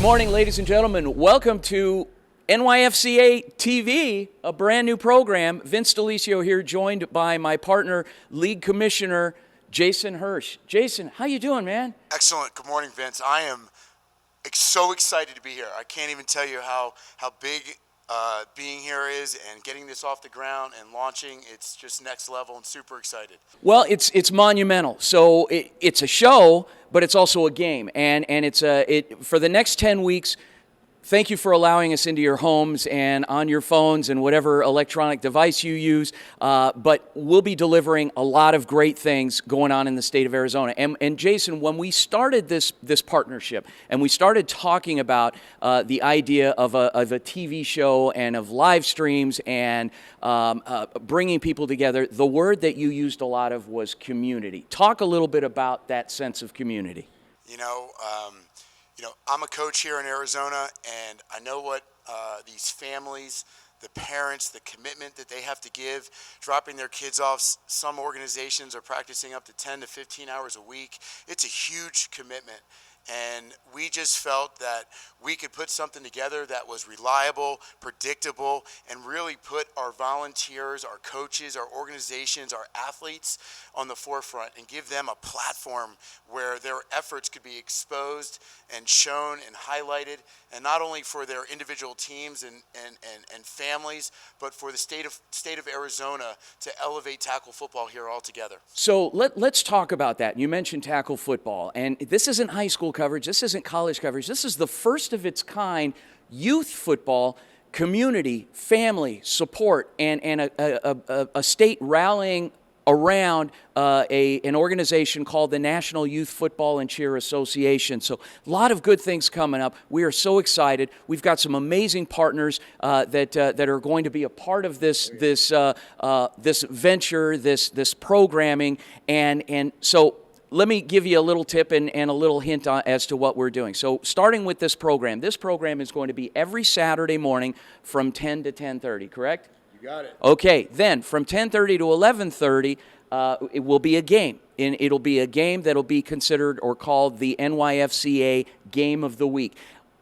morning, ladies and gentlemen. Welcome to NYFCA TV, a brand new program. Vince DeLisio here, joined by my partner, League Commissioner Jason Hirsch. Jason, how you doing, man? Excellent. Good morning, Vince. I am so excited to be here. I can't even tell you how big being here is and getting this off the ground and launching. It's just next level and super excited. Well, it's monumental. So it's a show, but it's also a game, and it's for the next 10 weeks. Thank you for allowing us into your homes and on your phones and whatever electronic device you use. But we'll be delivering a lot of great things going on in the state of Arizona. And Jason, when we started this partnership and we started talking about the idea of a TV show and of live streams and bringing people together, the word that you used a lot of was community. Talk a little bit about that sense of community. I'm a coach here in Arizona, and I know what these families, the parents, the commitment that they have to give, dropping their kids off. Some organizations are practicing up to 10 to 15 hours a week. It's a huge commitment. And we just felt that we could put something together that was reliable, predictable, and really put our volunteers, our coaches, our organizations, our athletes on the forefront and give them a platform where their efforts could be exposed and shown and highlighted, and not only for their individual teams and families, but for the state of Arizona to elevate tackle football here altogether. So let's talk about that. You mentioned tackle football, and this isn't high school coverage, this isn't college coverage, this is the first of its kind youth football, community, family, support, and a state rallying around an organization called the National Youth Football and Cheer Association. So a lot of good things coming up. We are so excited. We've got some amazing partners that are going to be a part of this venture, this programming, and so let me give you a little tip and a little hint as to what we're doing. So starting with this program is going to be every Saturday morning from 10 to 10:30, correct? You got it. Okay, then from 10:30 to 11:30, it will be a game. And it'll be a game that'll be considered or called the NYFCA Game of the Week.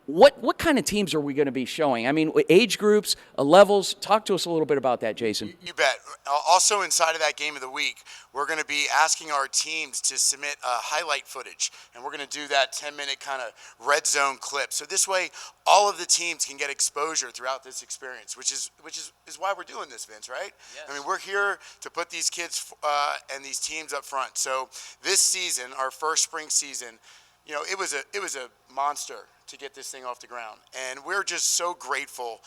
What kind of teams are we going to be showing? I mean, age groups, levels. Talk to us a little bit about that, Jason. You bet. Also inside of that Game of the Week, we're going to be asking our teams to submit highlight footage, and we're going to do that 10-minute kind of red zone clip. So this way, all of the teams can get exposure throughout this experience, which is why we're doing this, Vince, right? Yes. I mean, we're here to put these kids and these teams up front. So this season, our first spring season, it was a monster to get this thing off the ground, and we're just so grateful.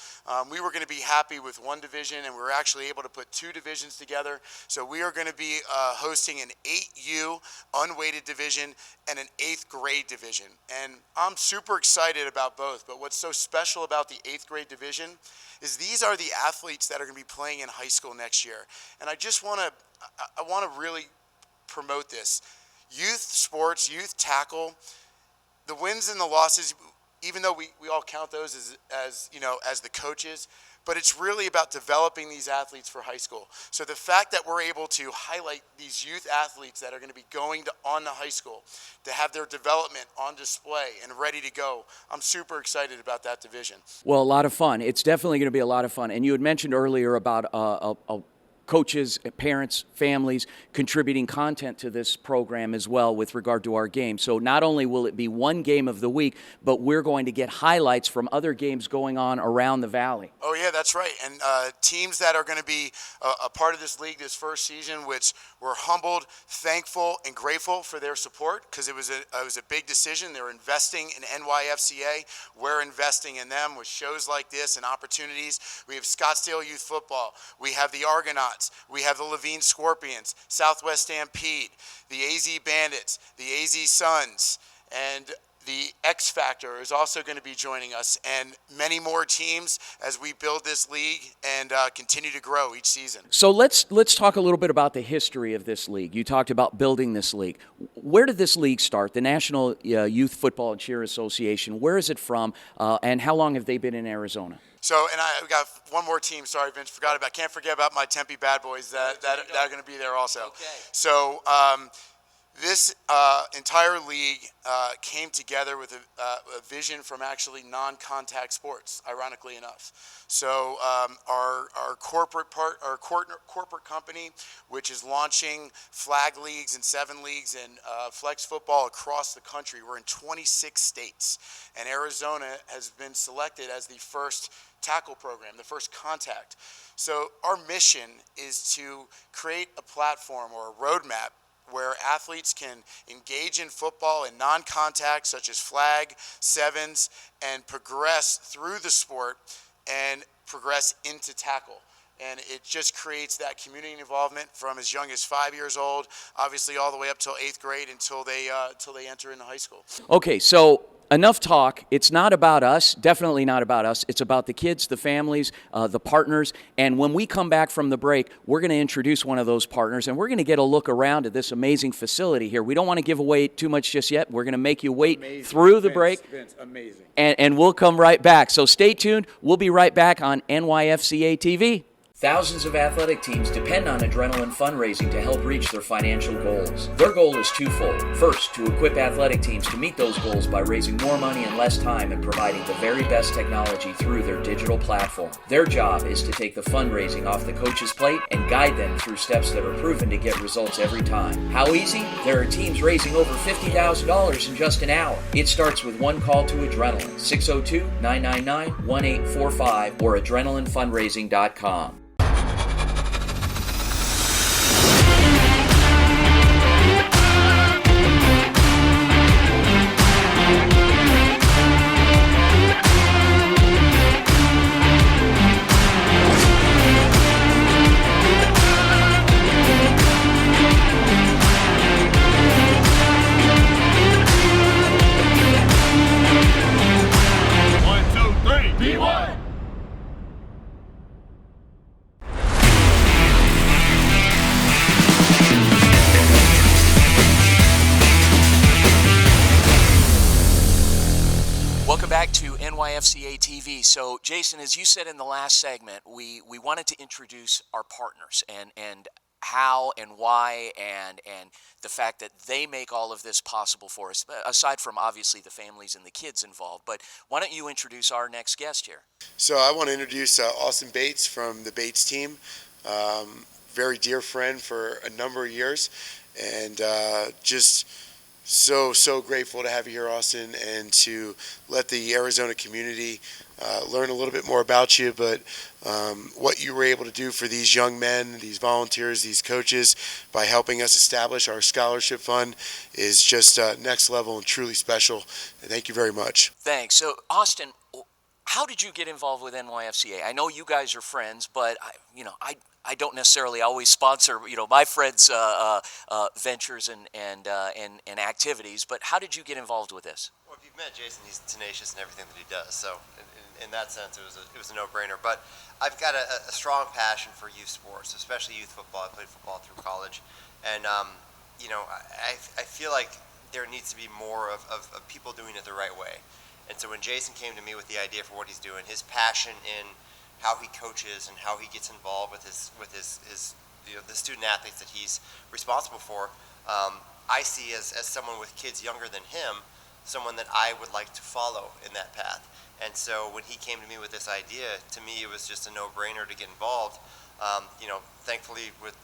We were going to be happy with one division, and we were actually able to put two divisions together. So we are going to be hosting an 8U unweighted division and an 8th grade division, and I'm super excited about both. But what's so special about the 8th grade division is these are the athletes that are going to be playing in high school next year, and I want to really promote this. Youth sports, youth tackle, the wins and the losses, even though we all count those as the coaches, but it's really about developing these athletes for high school. So the fact that we're able to highlight these youth athletes that are going to be going on to high school, to have their development on display and ready to go, I'm super excited about that division. Well, a lot of fun. It's definitely going to be a lot of fun. And you had mentioned earlier about coaches, parents, families contributing content to this program as well with regard to our game. So not only will it be one game of the week, but we're going to get highlights from other games going on around the valley. Oh yeah, that's right. And teams that are going to be a part of this league this first season, which we're humbled, thankful, and grateful for their support, because it was a big decision. They're investing in NYFCA. We're investing in them with shows like this and opportunities. We have Scottsdale Youth Football. We have the Argonauts. We have the Levine Scorpions, Southwest Stampede, the AZ Bandits, the AZ Suns, and the X Factor is also going to be joining us, and many more teams as we build this league and continue to grow each season. So let's talk a little bit about the history of this league. You talked about building this league. Where did this league start? The National Youth Football and Cheer Association. Where is it from, and how long have they been in Arizona? So, and we got one more team. Sorry, Vince, can't forget about my Tempe Bad Boys that are going to be there also. Okay. So, This entire league came together with a vision from actually non-contact sports, ironically enough. So our corporate company, which is launching flag leagues and 7 leagues and flex football across the country. We're in 26 states, and Arizona has been selected as the first tackle program, the first contact. So our mission is to create a platform or a roadmap where athletes can engage in football in non-contact, such as flag, sevens, and progress through the sport and progress into tackle. And it just creates that community involvement from as young as 5 years old, obviously all the way up till 8th grade until they enter into high school. Okay, so enough talk. It's not about us, definitely not about us. It's about the kids, the families, the partners. And when we come back from the break, we're going to introduce one of those partners, and we're going to get a look around at this amazing facility here. We don't want to give away too much just yet. We're going to make you wait through the break. Vince, amazing. And we'll come right back. So stay tuned. We'll be right back on NYFCA TV. Thousands of athletic teams depend on adrenaline fundraising to help reach their financial goals. Their goal is twofold. First, to equip athletic teams to meet those goals by raising more money in less time and providing the very best technology through their digital platform. Their job is to take the fundraising off the coach's plate and guide them through steps that are proven to get results every time. How easy? There are teams raising over $50,000 in just an hour. It starts with one call to Adrenaline, 602-999-1845 or adrenalinefundraising.com. Welcome back to NYFCA TV. So, Jason, as you said in the last segment, we wanted to introduce our partners and how and why and the fact that they make all of this possible for us, aside from obviously the families and the kids involved. But why don't you introduce our next guest here? So I want to introduce Austin Bates from the Bates team. Very dear friend for a number of years, and just so grateful to have you here, Austin, and to let the Arizona community learn a little bit more about you, but what you were able to do for these young men, these volunteers, these coaches, by helping us establish our scholarship fund is just next level and truly special. Thank you very much. Thanks. So, Austin, how did you get involved with NYFCA? I know you guys are friends, but I don't necessarily always sponsor my friends' ventures and activities. But how did you get involved with this? Well, if you've met Jason, he's tenacious in everything that he does. So in that sense, it was a no-brainer. But I've got a strong passion for youth sports, especially youth football. I played football through college, and I feel like there needs to be more of people doing it the right way. And so when Jason came to me with the idea for what he's doing, his passion in how he coaches and how he gets involved with his the student athletes that he's responsible for, I see as someone with kids younger than him, someone that I would like to follow in that path. And so when he came to me with this idea, to me it was just a no-brainer to get involved. Thankfully with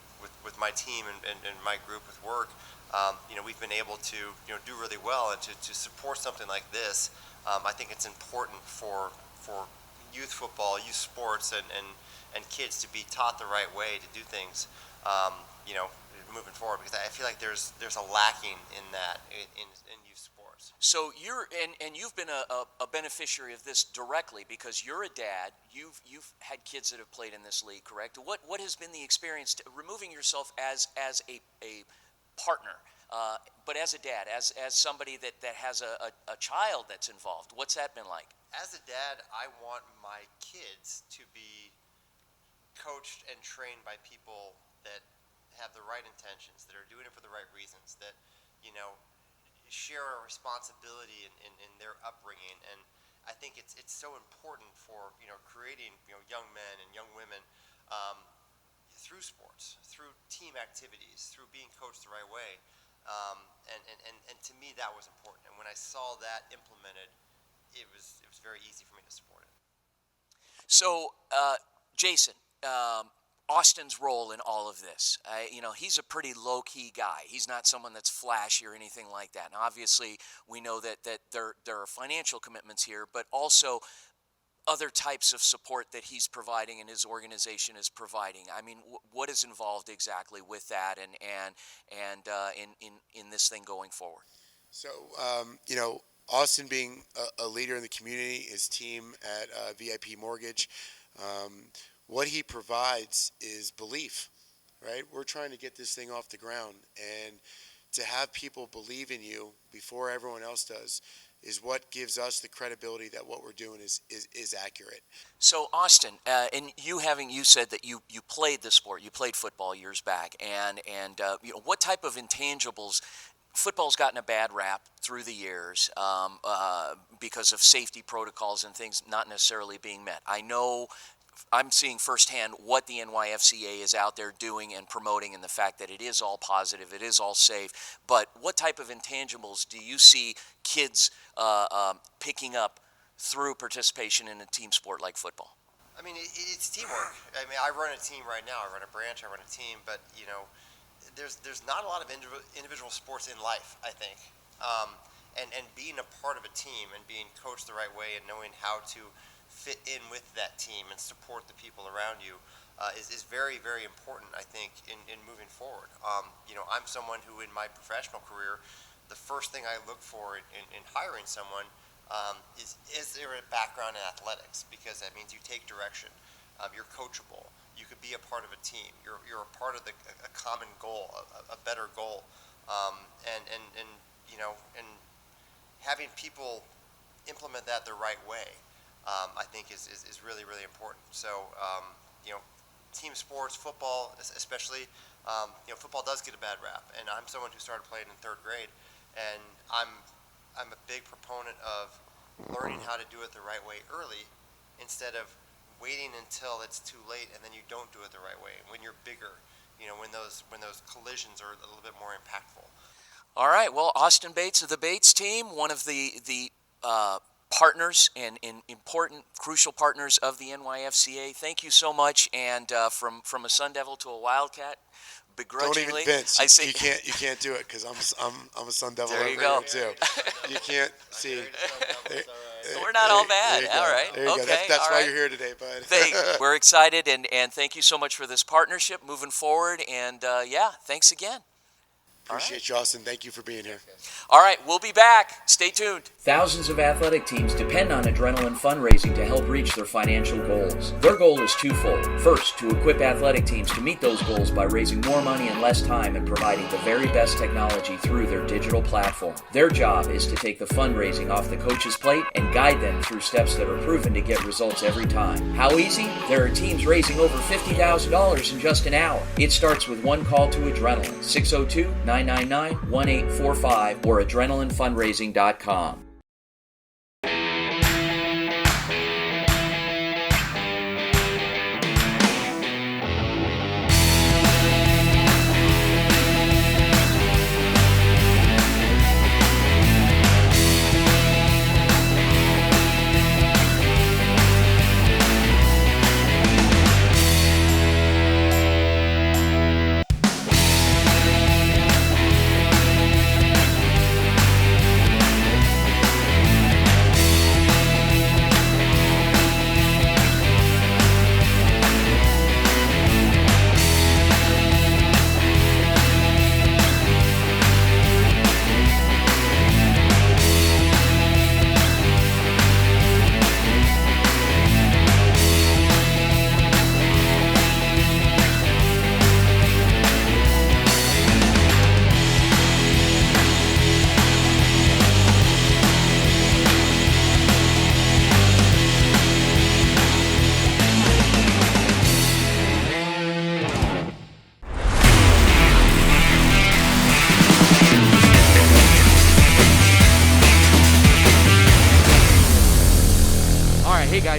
my team and my group with work, we've been able to do really well, and to support something like this. I think it's important for youth football, youth sports, and kids to be taught the right way to do things, moving forward, because I feel like there's a lacking in that in youth sports. So you've been a beneficiary of this directly because you're a dad. You've had kids that have played in this league, correct? What has been the experience removing yourself as a partner? But as a dad, as somebody that has a child that's involved, what's that been like? As a dad, I want my kids to be coached and trained by people that have the right intentions, that are doing it for the right reasons, that share a responsibility in their upbringing. And I think it's so important for creating young men and young women through sports, through team activities, through being coached the right way. And to me, that was important. And when I saw that implemented, it was very easy for me to support it. So, Jason, Austin's role in all of this, he's a pretty low-key guy. He's not someone that's flashy or anything like that. Now, obviously, we know that there are financial commitments here, but also other types of support that he's providing and his organization is providing. I mean, what is involved exactly with that and in this thing going forward? So, Austin being a leader in the community, his team at VIP Mortgage, what he provides is belief, right? We're trying to get this thing off the ground, and to have people believe in you before everyone else does is what gives us the credibility that what we're doing is accurate. So Austin, and you said that you played the sport, you played football years back, and what type of intangibles? Football's gotten a bad rap through the years because of safety protocols and things not necessarily being met. I know I'm seeing firsthand what the NYFCA is out there doing and promoting, and the fact that it is all positive, it is all safe. But what type of intangibles do you see kids picking up through participation in a team sport like football? I mean, it's teamwork. I mean, I run a team right now. I run a branch. I run a team. But there's not a lot of individual sports in life, I think. And being a part of a team and being coached the right way and knowing how to fit in with that team and support the people around you is very, very important, I think, in moving forward. I'm someone who, in my professional career, the first thing I look for in hiring someone is there a background in athletics? Because that means you take direction. You're coachable. You could be a part of a team. You're a part of a common goal, a better goal, and having people implement that the right way, I think is really, really important. So team sports, football especially, football does get a bad rap, and I'm someone who started playing in third grade, and I'm a big proponent of learning how to do it the right way early, instead of waiting until it's too late and then you don't do it the right way. When you're bigger, when those collisions are a little bit more impactful. All right. Well, Austin Bates of the Bates team, one of the partners and important, crucial partners of the NYFCA. Thank you so much. And from a Sun Devil to a Wildcat, begrudgingly, don't even Vince. I say you can't do it because I'm a Sun Devil there over you go. here too. You can't see. We're not all bad. All right. There you okay. go. That's why right. you're here today, bud. We're excited, and thank you so much for this partnership moving forward. And thanks again. Appreciate you, Austin. Thank you for being here. All right, we'll be back. Stay tuned. Thousands of athletic teams depend on Adrenaline fundraising to help reach their financial goals. Their goal is twofold. First, to equip athletic teams to meet those goals by raising more money in less time and providing the very best technology through their digital platform. Their job is to take the fundraising off the coach's plate and guide them through steps that are proven to get results every time. How easy? There are teams raising over $50,000 in just an hour. It starts with one call to Adrenaline, 602-999-1845 or adrenalinefundraising.com.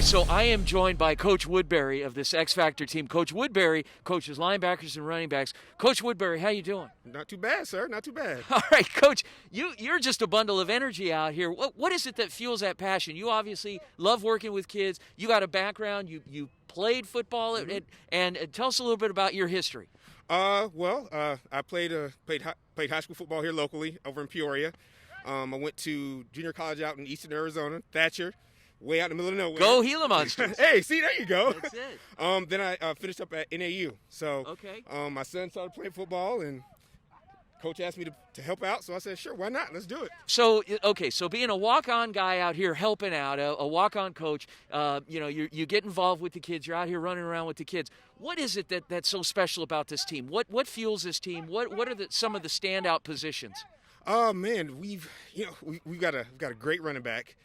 so I am joined by Coach Woodbury of this X Factor team. Coach Woodbury coaches linebackers and running backs. Coach Woodbury, how you doing? Not too bad, sir. Not too bad. All right, Coach, you're just a bundle of energy out here. What is it that fuels that passion? You obviously love working with kids. You got a background. You played football, and tell us a little bit about your history. I played high school football here locally over in Peoria. I went to junior college out in eastern Arizona, Thatcher, way out in the middle of nowhere. Go Gila Monsters. Hey, see, there you go. That's it. Then I finished up at NAU. So Okay. My son started playing football, and Coach asked me to help out. So I said, sure, why not? Let's do it. So, okay, so being a walk-on guy out here helping out, a walk-on coach, you get involved with the kids. You're out here running around with the kids. What is it that's so special about this team? What fuels this team? What are some of the standout positions? Oh man, we've got a great running back,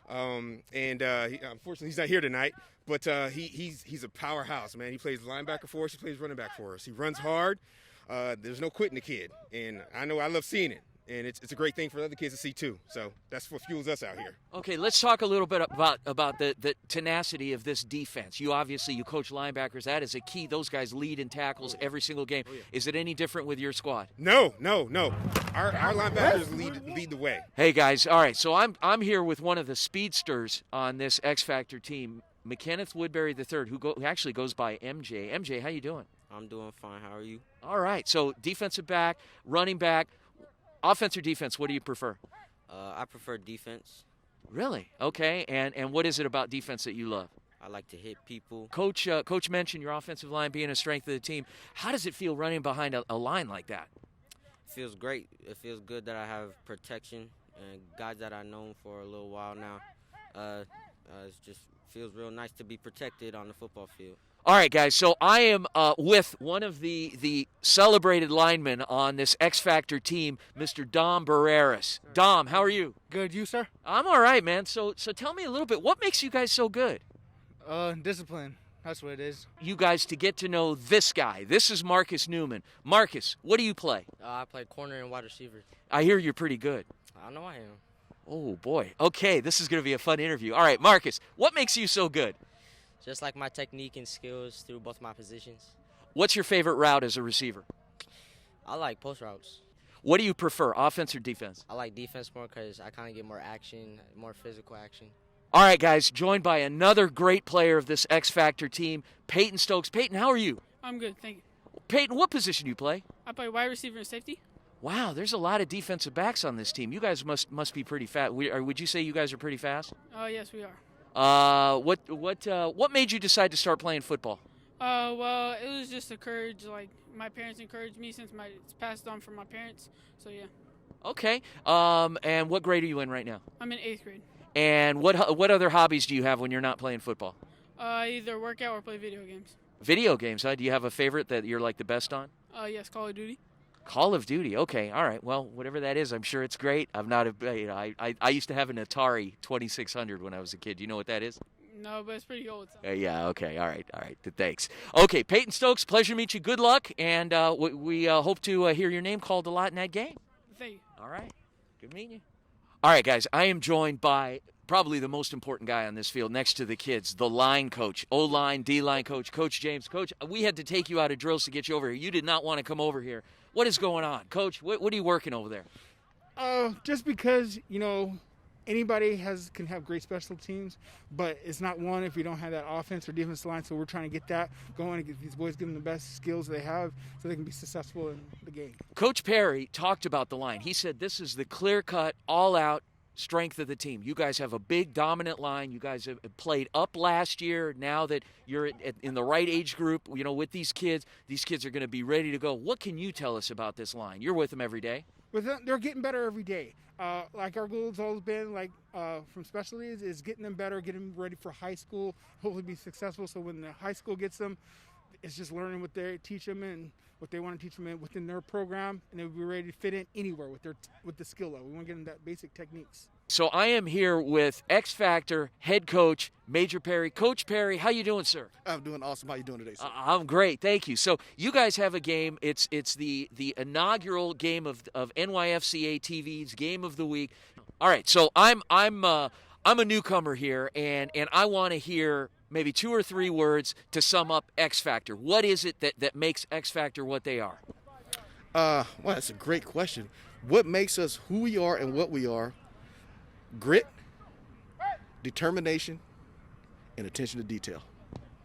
unfortunately he's not here tonight. But he's a powerhouse, man. He plays linebacker for us. He plays running back for us. He runs hard. There's no quitting the kid, and I know I love seeing it. And it's a great thing for other kids to see too. So that's what fuels us out here. Okay, let's talk a little bit about the tenacity of this defense. You coach linebackers. That is a key. Those guys lead in tackles every single game. Is it any different with your squad? No. Our linebackers lead the way. Hey guys, all right. So I'm here with one of the speedsters on this X Factor team, McKenneth Woodbury III, who actually goes by MJ. MJ, how you doing? I'm doing fine. How are you? All right. So defensive back, running back. Offense or defense, what do you prefer? I prefer defense. Really? Okay. And what is it about defense that you love? I like to hit people. Coach mentioned your offensive line being a strength of the team. How does it feel running behind a line like that? It feels great. It feels good that I have protection and guys that I've known for a little while now. It just feels real nice to be protected on the football field. All right, guys, so I am with one of the celebrated linemen on this X Factor team, Mr. Dom Barreras. Dom, how are you? Good, you, sir? I'm all right, man. So tell me a little bit, what makes you guys so good? Discipline. That's what it is. You guys to get to know this guy. This is Marcus Newman. Marcus, what do you play? I play corner and wide receiver. I hear you're pretty good. I know I am. Oh, boy. Okay, this is going to be a fun interview. All right, Marcus, what makes you so good? Just like my technique and skills through both my positions. What's your favorite route as a receiver? I like post routes. What do you prefer, offense or defense? I like defense more because I kind of get more action, more physical action. All right, guys, joined by another great player of this X Factor team, Peyton Stokes. Peyton, how are you? I'm good, thank you. Peyton, what position do you play? I play wide receiver and safety. Wow, there's a lot of defensive backs on this team. You guys must be pretty fast. Would you say you guys are pretty fast? Yes, we are. What made you decide to start playing football? Well, it was just a courage. Like, my parents encouraged me since it's passed on from my parents. So, yeah. Okay. And what grade are you in right now? I'm in 8th grade. And what other hobbies do you have when you're not playing football? Either work out or play video games. Video games, huh? Do you have a favorite that you're like the best on? Yes, Call of Duty. Call of Duty. Okay, all right. Well, whatever that is, I'm sure it's great. I'm not I used to have an Atari 2600 when I was a kid. Do you know what that is? No, but it's pretty old. Yeah. Okay. All right. Thanks. Okay, Peyton Stokes. Pleasure to meet you. Good luck, and we hope to hear your name called a lot in that game. Thank you. All right. Good meeting you. All right, guys. I am joined by probably the most important guy on this field next to the kids, the line coach, O-line, D-line coach, Coach James. Coach, we had to take you out of drills to get you over here. You did not want to come over here. What is going on? Coach, what are you working over there? Just because, anybody can have great special teams, but it's not one if you don't have that offense or defensive line. So we're trying to get that going and get these boys, give them the best skills they have so they can be successful in the game. Coach Perry talked about the line. He said this is the clear-cut, all-out strength of the team. You guys have a big, dominant line. You guys have played up last year. Now that you're in the right age group, with these kids are going to be ready to go. What can you tell us about this line? You're with them every day. With them, they're getting better every day. Like our goal has always been, from specialties, is getting them better, getting them ready for high school, hopefully be successful. So when the high school gets them, it's just learning what they teach them and what they want to teach them within their program, and they'll be ready to fit in anywhere with the skill level. We want to get them that basic techniques. So I am here with X Factor head coach Major Perry. Coach Perry, how you doing, sir? I'm doing awesome. How you doing today, sir? I'm great, thank you. So you guys have a game. It's the inaugural game of NYFCA TV's Game of the Week. All right, so I'm I'm a newcomer here, and I want to hear maybe 2 or 3 words to sum up X Factor. What is it that makes X Factor what they are? Well, that's a great question. What makes us who we are and what we are? Grit, determination, and attention to detail.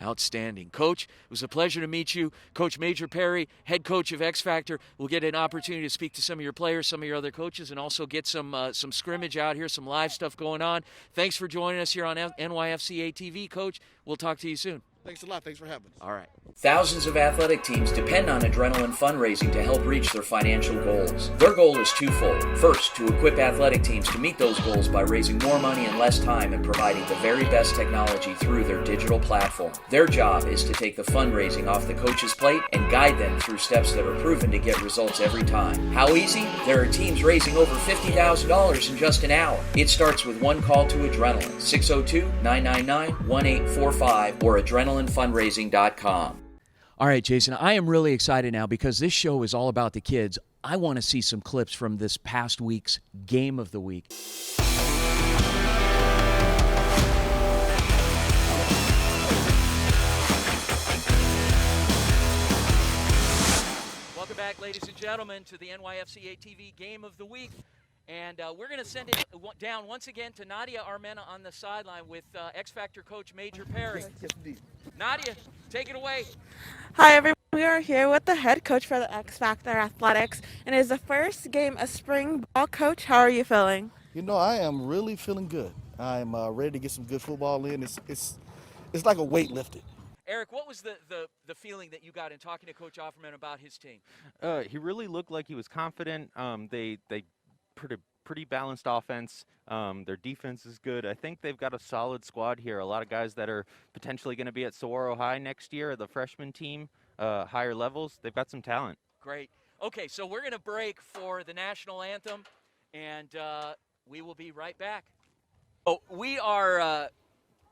Outstanding. Coach, it was a pleasure to meet you. Coach Major Perry, head coach of X Factor. We'll get an opportunity to speak to some of your players, some of your other coaches, and also get some scrimmage out here, some live stuff going on. Thanks for joining us here on NYFCA TV, Coach. We'll talk to you soon. Thanks a lot. Thanks for having us. All right. Thousands of athletic teams depend on Adrenaline fundraising to help reach their financial goals. Their goal is twofold. First, to equip athletic teams to meet those goals by raising more money in less time and providing the very best technology through their digital platform. Their job is to take the fundraising off the coach's plate and guide them through steps that are proven to get results every time. How easy? There are teams raising over $50,000 in just an hour. It starts with one call to Adrenaline, 602-999-1845 or adrenalinefundraising.com. All right, Jason, I am really excited now because this show is all about the kids. I want to see some clips from this past week's Game of the Week. Welcome back, ladies and gentlemen, to the NYFCA TV Game of the Week. And we're going to send it down once again to Nadia Armena on the sideline with X Factor coach Major Perry. Yes, indeed. Nadia, take it away. Hi everyone, we are here with the head coach for the X Factor Athletics, and it is the first game of spring ball. Coach, how are you feeling? You know, I am really feeling good. I'm ready to get some good football in. It's like a weight lifted. Eric, what was the feeling that you got in talking to Coach Offerman about his team? He really looked like he was confident. They pretty balanced offense. Their defense is good. I think they've got a solid squad here. A lot of guys that are potentially going to be at Saguaro High next year, the freshman team, higher levels. They've got some talent. Great. Okay, so we're going to break for the national anthem, and we will be right back. Oh, we are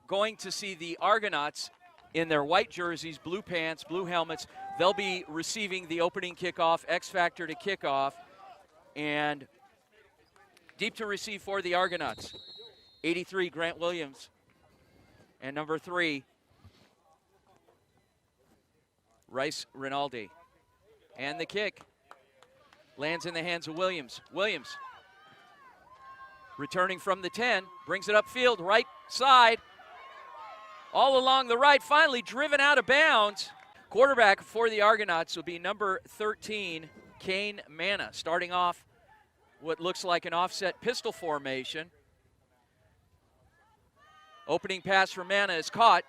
going to see the Argonauts in their white jerseys, blue pants, blue helmets. They'll be receiving the opening kickoff, X Factor to kickoff, and deep to receive for the Argonauts, 83, Grant Williams. And number 3, Rice Rinaldi. And the kick lands in the hands of Williams. Williams, returning from the 10, brings it upfield, right side, all along the right, finally driven out of bounds. Quarterback for the Argonauts will be number 13, Kane Manna, starting off what looks like an offset pistol formation. Opening pass for Manna is caught.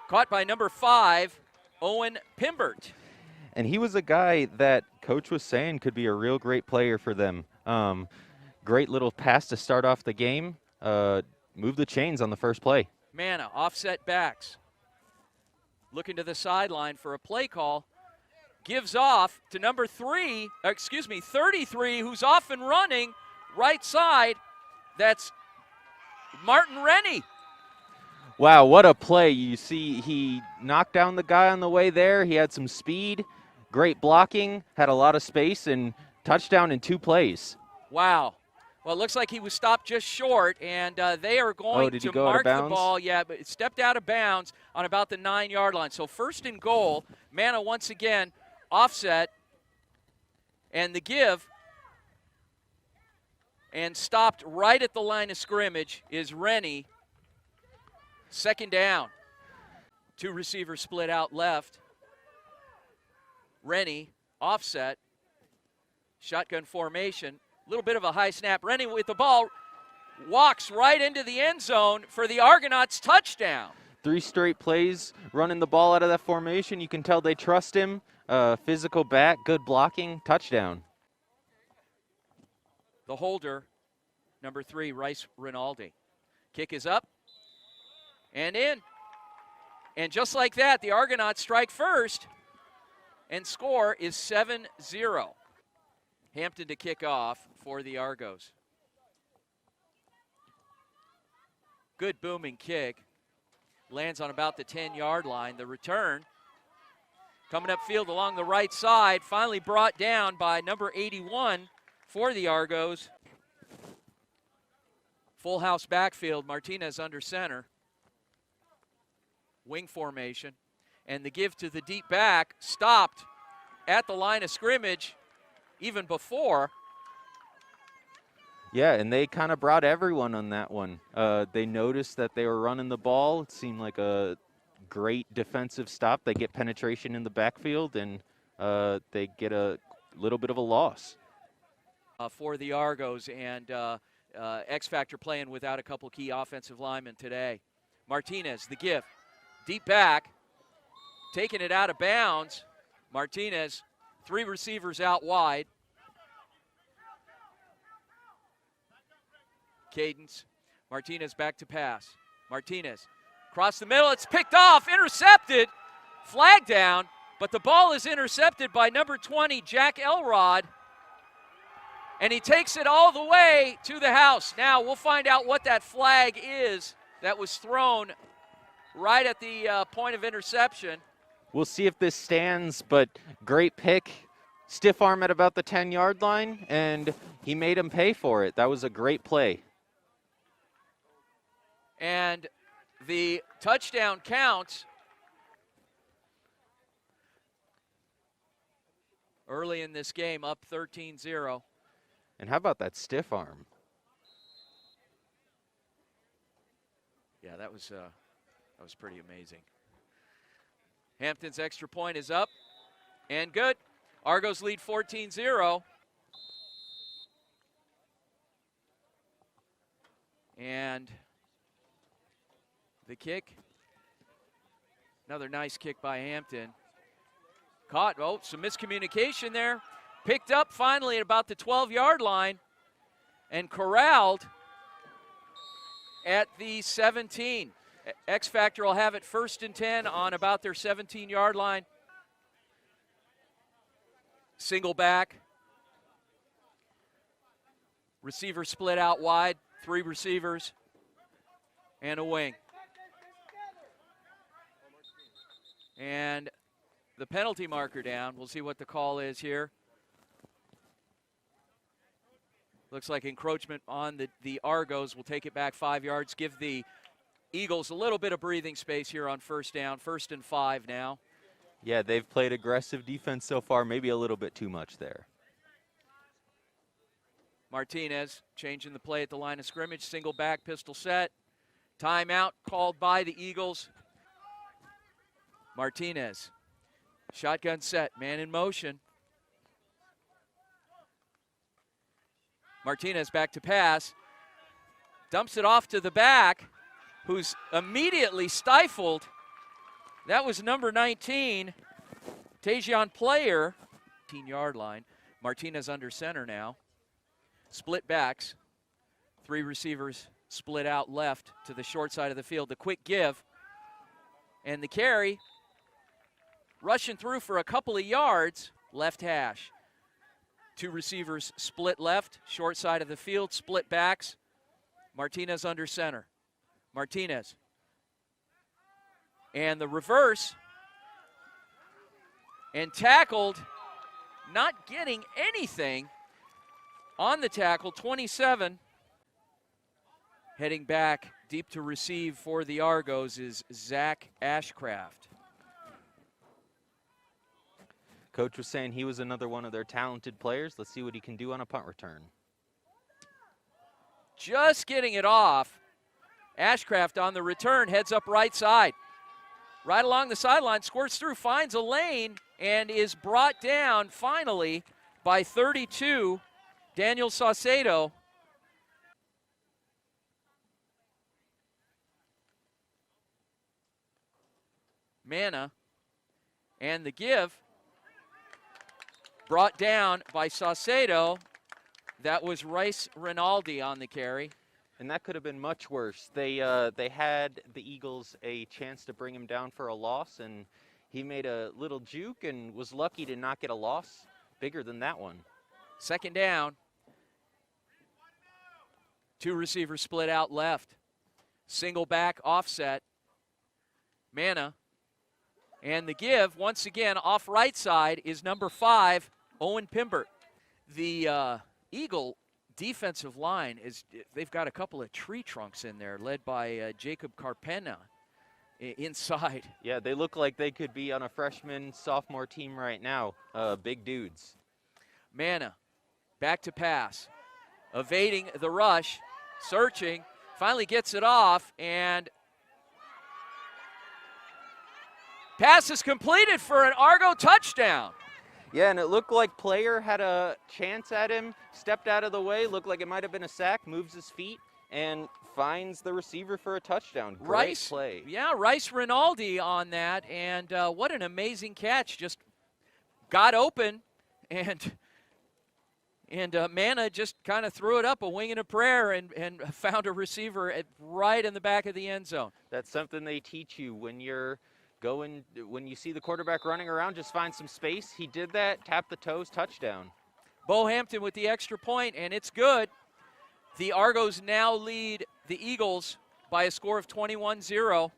Caught by number 5, Owen Pimbert. And he was a guy that Coach was saying could be a real great player for them. Great little pass to start off the game. Move the chains on the first play. Manna, offset backs. Looking to the sideline for a play call. Gives off to number 33, who's off and running, right side. That's Martin Rennie. Wow, what a play. You see he knocked down the guy on the way there. He had some speed, great blocking, had a lot of space, and touchdown in 2 plays. Wow. Well, it looks like he was stopped just short, and they are going to mark the ball. Yeah, but it stepped out of bounds on about the 9-yard line. So first and goal, Manna once again offset, and the give, and stopped right at the line of scrimmage is Rennie. Second down. 2 receivers split out left. Rennie, offset, shotgun formation. A little bit of a high snap. Rennie with the ball walks right into the end zone for the Argonauts touchdown. 3 straight plays running the ball out of that formation. You can tell they trust him. Physical back, good blocking, touchdown. The holder, number 3, Rice Rinaldi. Kick is up and in. And just like that, the Argonauts strike first, and score is 7-0. Hampton to kick off for the Argos. Good booming kick. Lands on about the 10-yard line. The return coming upfield along the right side, finally brought down by number 81 for the Argos. Full house backfield, Martinez under center. Wing formation. And the give to the deep back, stopped at the line of scrimmage even before. Yeah, and they kind of brought everyone on that one. They noticed that they were running the ball. It seemed like a great defensive stop. They get penetration in the backfield, and they get a little bit of a loss. For the Argos, and X Factor playing without a couple key offensive linemen today. Martinez, the give. Deep back, taking it out of bounds. Martinez, 3 receivers out wide. Cadence. Martinez back to pass. Martinez across the middle. It's picked off, intercepted, flag down, but the ball is intercepted by number 20, Jack Elrod, and he takes it all the way to the house. Now we'll find out what that flag is that was thrown right at the point of interception. We'll see if this stands, but great pick. Stiff arm at about the 10-yard line, and he made him pay for it. That was a great play. And the touchdown counts early in this game, up 13-0. And how about that stiff arm? Yeah, that was pretty amazing. Hampton's extra point is up and good. Argos lead 14-0. And the kick, another nice kick by Hampton. Caught, some miscommunication there. Picked up finally at about the 12-yard line and corralled at the 17. X Factor will have it 1st and 10 on about their 17-yard line. Single back. Receiver split out wide, 3 receivers and a wing. And the penalty marker down. We'll see what the call is here. Looks like encroachment on the Argos. Will take it back 5 yards, give the Eagles a little bit of breathing space here on 1st down. 1st and 5 now. Yeah, they've played aggressive defense so far, maybe a little bit too much there. Martinez changing the play at the line of scrimmage. Single back, pistol set. Timeout called by the Eagles. Martinez, shotgun set, man in motion. Martinez back to pass. Dumps it off to the back, who's immediately stifled. That was number 19, Tajion Player. 15-yard line. Martinez under center now. Split backs. 3 receivers split out left to the short side of the field. The quick give and the carry. Rushing through for a couple of yards, left hash. 2 receivers split left, short side of the field, split backs. Martinez under center. Martinez. And the reverse. And tackled, not getting anything on the tackle, 27. Heading back deep to receive for the Argos is Zach Ashcraft. Coach was saying he was another one of their talented players. Let's see what he can do on a punt return. Just getting it off. Ashcraft on the return, heads up right side. Right along the sideline, squirts through, finds a lane, and is brought down finally by 32, Daniel Saucedo. Manna, and the give. Brought down by Saucedo. That was Rice Rinaldi on the carry. And that could have been much worse. They had the Eagles a chance to bring him down for a loss, and he made a little juke and was lucky to not get a loss bigger than that one. 2nd down. 2 receivers split out left. Single back offset. Manna. And the give, once again, off right side is number 5, Owen Pimbert. The Eagle defensive line they've got a couple of tree trunks in there, led by Jacob Carpena inside. Yeah, they look like they could be on a freshman, sophomore team right now. Big dudes. Manna, back to pass, evading the rush, searching, finally gets it off, and pass is completed for an Argo touchdown. Yeah, and it looked like Player had a chance at him, stepped out of the way, looked like it might have been a sack, moves his feet, and finds the receiver for a touchdown. Great play. Yeah, Rice Rinaldi on that, and what an amazing catch. Just got open, and Manna just kind of threw it up a wing and a prayer and found a receiver right in the back of the end zone. That's something they teach you when you see the quarterback running around, just find some space. He did that, tap the toes, touchdown. Bo Hampton with the extra point, and it's good. The Argos now lead the Eagles by a score of 21-0.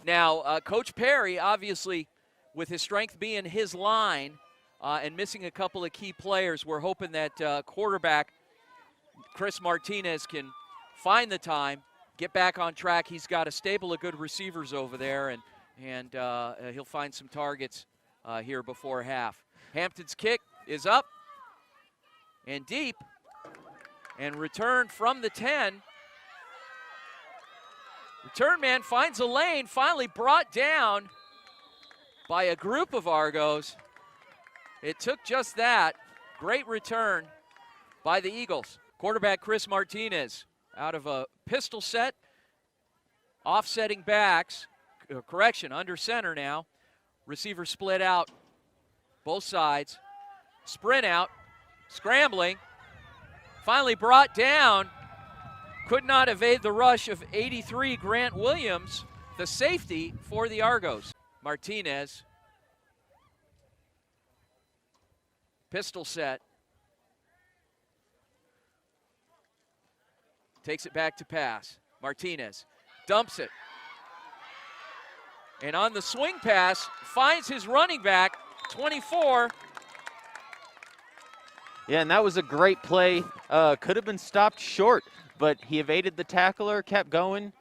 Now, Coach Perry, obviously, with his strength being his line and missing a couple of key players, we're hoping that quarterback Chris Martinez can find the time, get back on track. He's got a stable of good receivers over there, and he'll find some targets here before half. Hampton's kick is up and deep and returned from the 10. Return man finds a lane, finally brought down by a group of Argos. It took just that. Great return by the Eagles. Quarterback Chris Martinez out of a pistol set, offsetting backs. Correction, under center now. Receiver split out, both sides. Sprint out, scrambling. Finally brought down. Could not evade the rush of 83 Grant Williams, the safety for the Argos. Martinez. Pistol set. Takes it back to pass. Martinez dumps it. And on the swing pass, finds his running back, 24. Yeah, and that was a great play. Could have been stopped short, but he evaded the tackler, kept going,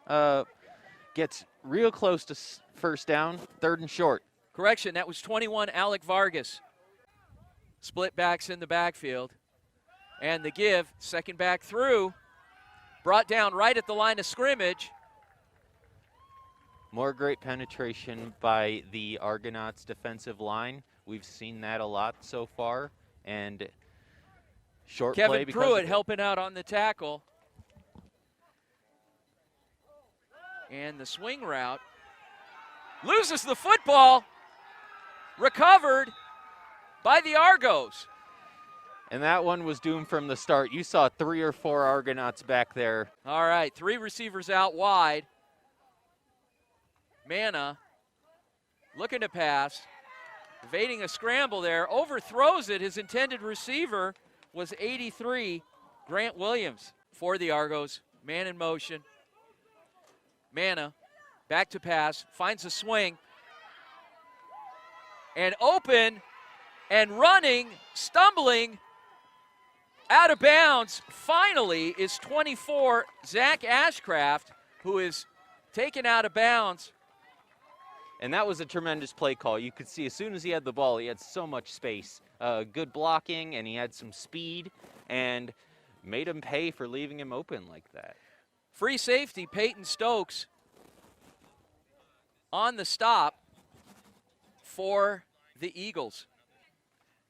gets real close to first down, 3rd and short. Correction, that was 21, Alec Vargas. Split backs in the backfield. And the give, second back through, brought down right at the line of scrimmage. More great penetration by the Argonauts defensive line. We've seen that a lot so far. And short play Kevin because Pruitt helping out on the tackle. And the swing route. Loses the football. Recovered by the Argos. And that one was doomed from the start. You saw 3 or 4 Argonauts back there. All right, 3 receivers out wide. Manna looking to pass, evading a scramble there, overthrows it. His intended receiver was 83, Grant Williams for the Argos. Man in motion. Manna back to pass, finds a swing, and open and running, stumbling out of bounds finally is 24, Zach Ashcraft, who is taken out of bounds. And that was a tremendous play call. You could see as soon as he had the ball, he had so much space. Good blocking, and he had some speed, and made him pay for leaving him open like that. Free safety, Peyton Stokes on the stop for the Eagles.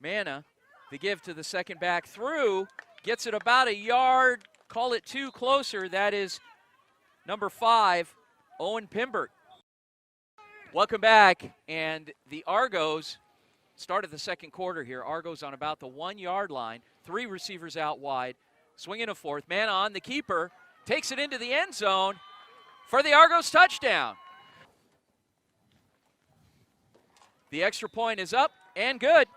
Manna, the give to the second back through, gets it about a yard, call it 2 closer. That is number 5, Owen Pimbert. Welcome back, and the Argos started the second quarter here. Argos on about the 1-yard line, 3 receivers out wide, swinging a fourth. Manna on the keeper, takes it into the end zone for the Argos touchdown. The extra point is up and good.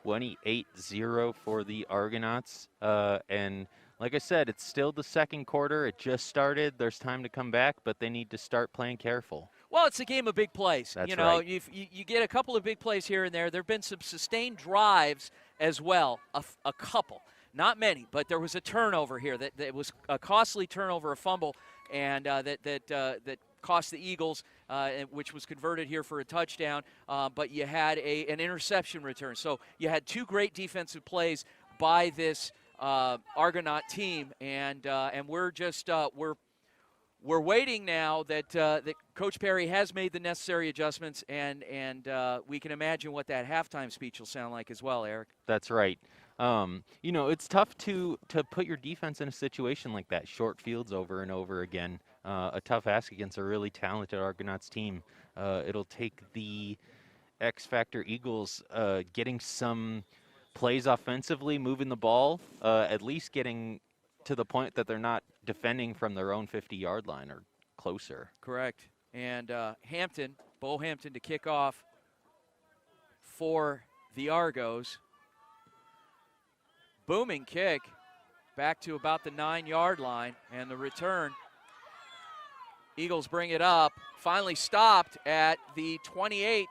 28-0 for the Argonauts. And like I said, it's still the second quarter. It just started. There's time to come back, but they need to start playing careful. Well, it's a game of big plays. That's you know, right. you get a couple of big plays here and there. There have been some sustained drives as well, a couple. Not many, but there was a turnover here that was a costly turnover, a fumble, and that cost the Eagles, which was converted here for a touchdown. But you had an interception return. So you had two great defensive plays by this Argonaut team, and we're just we're waiting now that Coach Perry has made the necessary adjustments, and we can imagine what that halftime speech will sound like as well, Eric. That's right. You know, it's tough to put your defense in a situation like that, short fields over and over again. A tough ask against a really talented Argonauts team. It'll take the X Factor Eagles getting some plays offensively, moving the ball, at least getting to the point that they're not defending from their own 50-yard line or closer. Correct. And Hampton, Bo Hampton to kick off for the Argos. Booming kick back to about the 9-yard line, and the return. Eagles bring it up, finally stopped at the 28.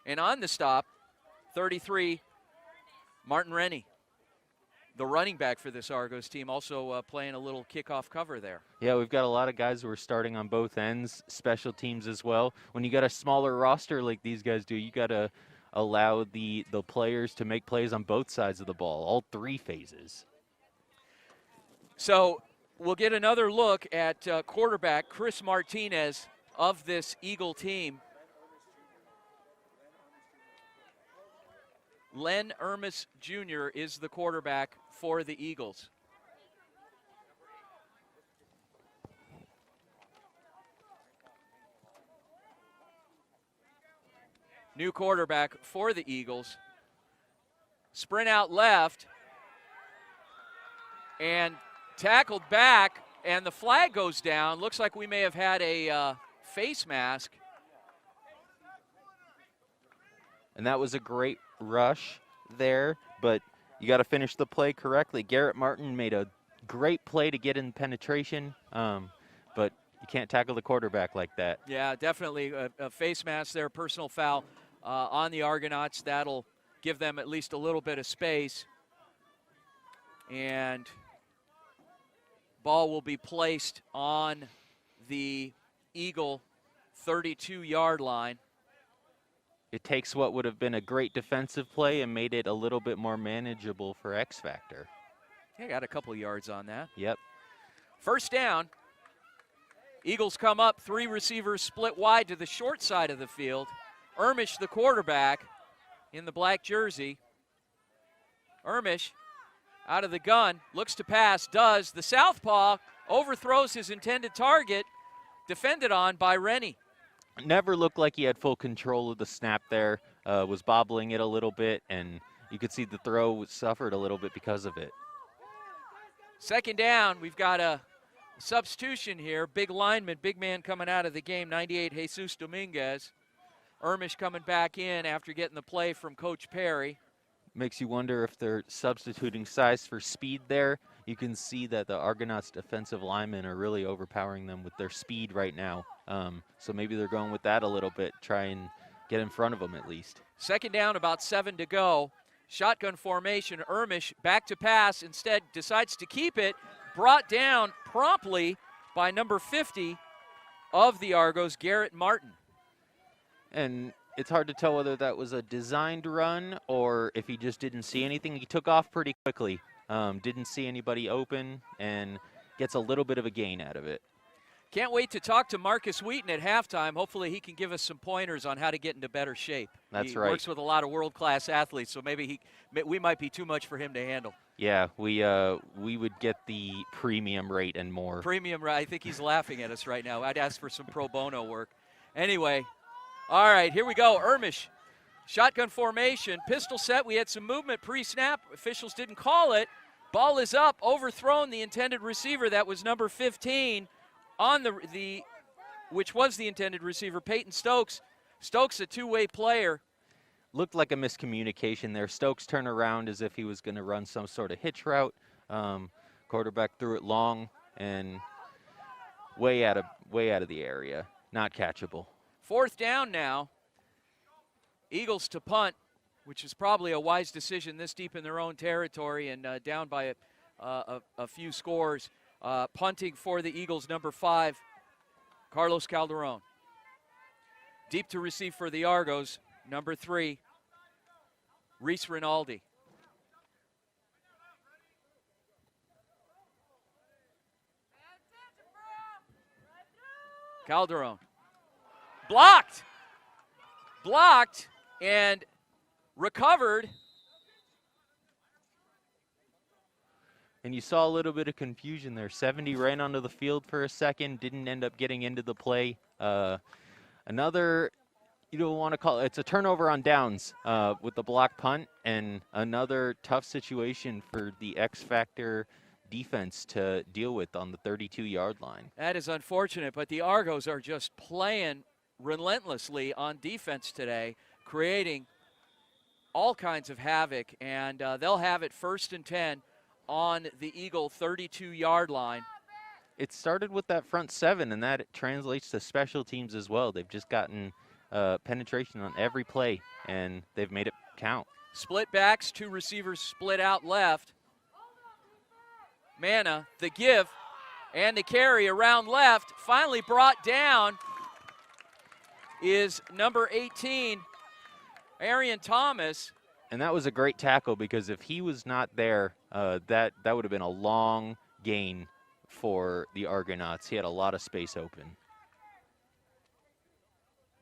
And on the stop, 33, Martin Rennie, the running back for this Argos team, also playing a little kickoff cover there. Yeah, we've got a lot of guys who are starting on both ends, special teams as well. When you got a smaller roster like these guys do, you got to allow the players to make plays on both sides of the ball, all three phases. So we'll get another look at quarterback Chris Martinez of this Eagle team. Len Ermis Jr. is the quarterback for the Eagles. New quarterback for the Eagles. Sprint out left and tackled back, and the flag goes down. Looks like we may have had a face mask. And that was a great rush there, but you got to finish the play correctly. Garrett Martin made a great play to get in penetration, but you can't tackle the quarterback like that. Yeah, definitely a face mask there, personal foul on the Argonauts. That'll give them at least a little bit of space. And ball will be placed on the Eagle 32-yard line. It takes what would have been a great defensive play and made it a little bit more manageable for X Factor. Yeah, got a couple yards on that. Yep. First down. Eagles come up, three receivers split wide to the short side of the field. Ermish, the quarterback, in the black jersey. Ermish out of the gun, looks to pass, does. The southpaw overthrows his intended target, defended on by Rennie. Never looked like he had full control of the snap there, was bobbling it a little bit, and you could see the throw suffered a little bit because of it. Second down, we've got a substitution here. Big lineman, big man coming out of the game, 98, Jesus Dominguez. Ermish coming back in after getting the play from Coach Perry. Makes you wonder if they're substituting size for speed there. You can see that the Argonauts defensive linemen are really overpowering them with their speed right now. So maybe they're going with that a little bit, try and get in front of them at least. Second down, about 7 to go. Shotgun formation, Ermish back to pass, instead decides to keep it, brought down promptly by number 50 of the Argos, Garrett Martin. And it's hard to tell whether that was a designed run or if he just didn't see anything. He took off pretty quickly, didn't see anybody open, and gets a little bit of a gain out of it. Can't wait to talk to Marcus Wheaton at halftime. Hopefully he can give us some pointers on how to get into better shape. That's he right. Works with a lot of world-class athletes, so maybe we might be too much for him to handle. Yeah, we would get the premium rate and more. Premium rate. I think he's laughing at us right now. I'd ask for some pro bono work. Anyway, all right, here we go. Ermish, shotgun formation, pistol set. We had some movement pre-snap. Officials didn't call it. Ball is up, overthrown the intended receiver. That was number 15 on the which was the intended receiver, Peyton Stokes. Stokes, a two-way player. Looked like a miscommunication there. Stokes turned around as if he was going to run some sort of hitch route. Quarterback threw it long, and way out of the area, not catchable. 4th down now. Eagles to punt, which is probably a wise decision this deep in their own territory and down by a few scores. Punting for the Eagles, number 5, Carlos Calderon. Deep to receive for the Argos, number 3, Reese Rinaldi. Calderon. Blocked, and recovered. And you saw a little bit of confusion there. 70 ran onto the field for a second, didn't end up getting into the play. Another, you don't want to call it, it's a turnover on downs with the block punt, and another tough situation for the X Factor defense to deal with on the 32-yard line. That is unfortunate, but the Argos are just playing relentlessly on defense today, creating all kinds of havoc, and they'll have it 1st and 10 on the Eagle 32-yard line. It started with that front 7, and that translates to special teams as well. They've just gotten penetration on every play, and they've made it count. Split backs, 2 receivers split out left. Manna, the give, and the carry around left, finally brought down is number 18, Arian Thomas. And that was a great tackle, because if he was not there, that would have been a long gain for the Argonauts. He had a lot of space open.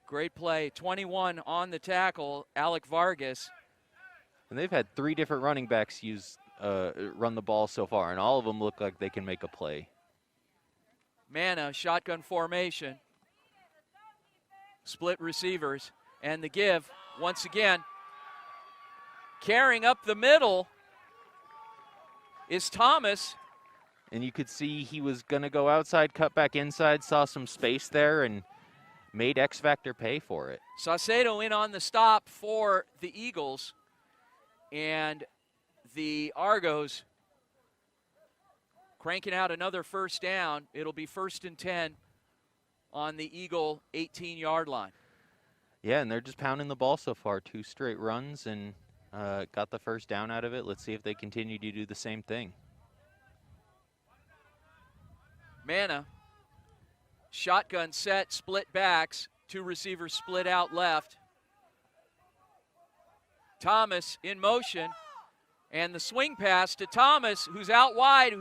Great play. 21 on the tackle, Alec Vargas. And they've had 3 different running backs run the ball so far, and all of them look like they can make a play. Manna, shotgun formation. Split receivers, and the give once again. Carrying up the middle is Thomas. And you could see he was going to go outside, cut back inside, saw some space there, and made X Factor pay for it. Saucedo in on the stop for the Eagles, and the Argos cranking out another 1st down. It'll be 1st and 10 on the Eagle 18-yard line. Yeah, and they're just pounding the ball so far. 2 straight runs and got the 1st down out of it. Let's see if they continue to do the same thing. Manna, shotgun set, split backs, 2 receivers split out left. Thomas in motion, and the swing pass to Thomas, who's out wide,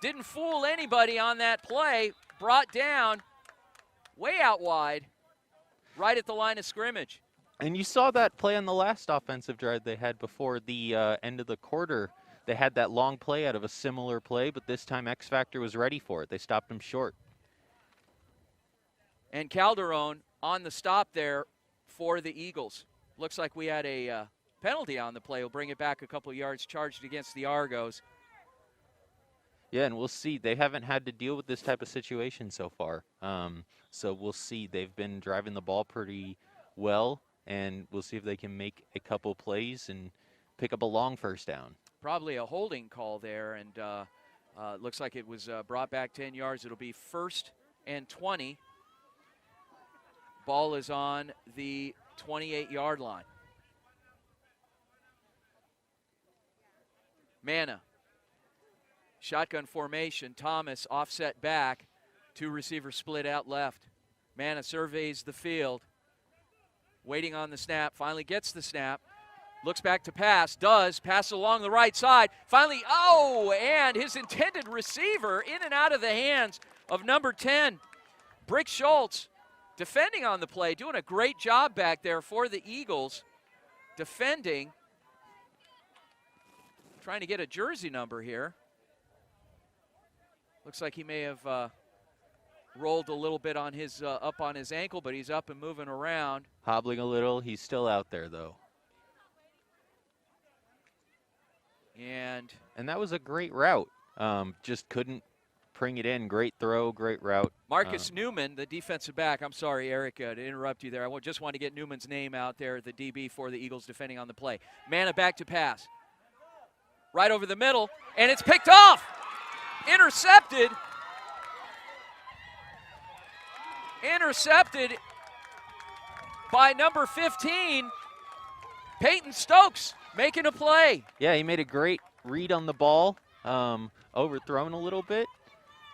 didn't fool anybody on that play, brought down way out wide, right at the line of scrimmage. And you saw that play on the last offensive drive they had before the end of the quarter. They had that long play out of a similar play, but this time X Factor was ready for it. They stopped him short. And Calderon on the stop there for the Eagles. Looks like we had a penalty on the play. We'll bring it back a couple yards, charged against the Argos. Yeah, and we'll see. They haven't had to deal with this type of situation so far. So we'll see. They've been driving the ball pretty well, and we'll see if they can make a couple plays and pick up a long 1st down. Probably a holding call there, and looks like it was brought back 10 yards. It'll be 1st and 20. Ball is on the 28-yard line. Manna, shotgun formation. Thomas offset back. 2 receivers split out left. Manna surveys the field. Waiting on the snap. Finally gets the snap. Looks back to pass. Does. Pass along the right side. Finally, and his intended receiver in and out of the hands of number 10, Brick Schultz, defending on the play. Doing a great job back there for the Eagles. Defending. Trying to get a jersey number here. Looks like he may have rolled a little bit on his up on his ankle, but he's up and moving around. Hobbling a little. He's still out there, though. And that was a great route. Just couldn't bring it in. Great throw, great route. Marcus Newman, the defensive back. I'm sorry, Eric, to interrupt you there. I just want to get Newman's name out there, the DB for the Eagles defending on the play. Manna back to pass. Right over the middle, and it's picked off. Intercepted. Intercepted by number 15, Peyton Stokes, making a play. Yeah, he made a great read on the ball, overthrown a little bit,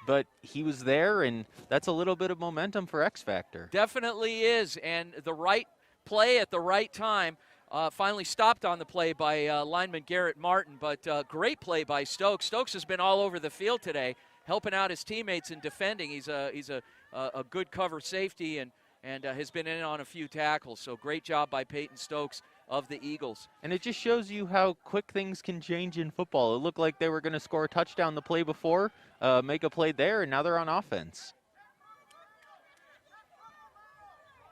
but he was there, and that's a little bit of momentum for X Factor. Definitely is, and the right play at the right time. Finally stopped on the play by lineman Garrett Martin, but great play by Stokes. Stokes has been all over the field today, helping out his teammates in defending. He's a good cover safety and has been in on a few tackles. So great job by Peyton Stokes of the Eagles. And it just shows you how quick things can change in football. It looked like they were going to score a touchdown the play before, make a play there, and now they're on offense.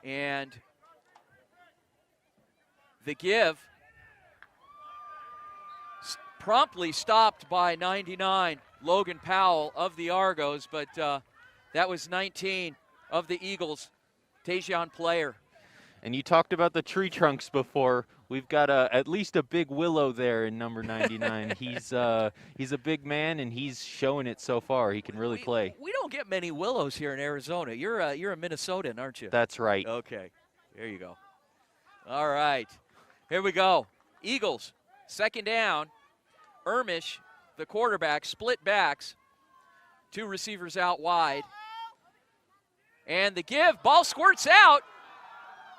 And the give promptly stopped by 99, Logan Powell of the Argos, but that was 19 of the Eagles, Tajon Player. And you talked about the tree trunks before. We've got at least a big willow there in number 99. He's a big man, and he's showing it so far. He can really play. We don't get many willows here in Arizona. You're a Minnesotan, aren't you? That's right. Okay, there you go. All right, here we go. Eagles, second down. Ermish, the quarterback, split backs. Two receivers out wide. And the give, ball squirts out.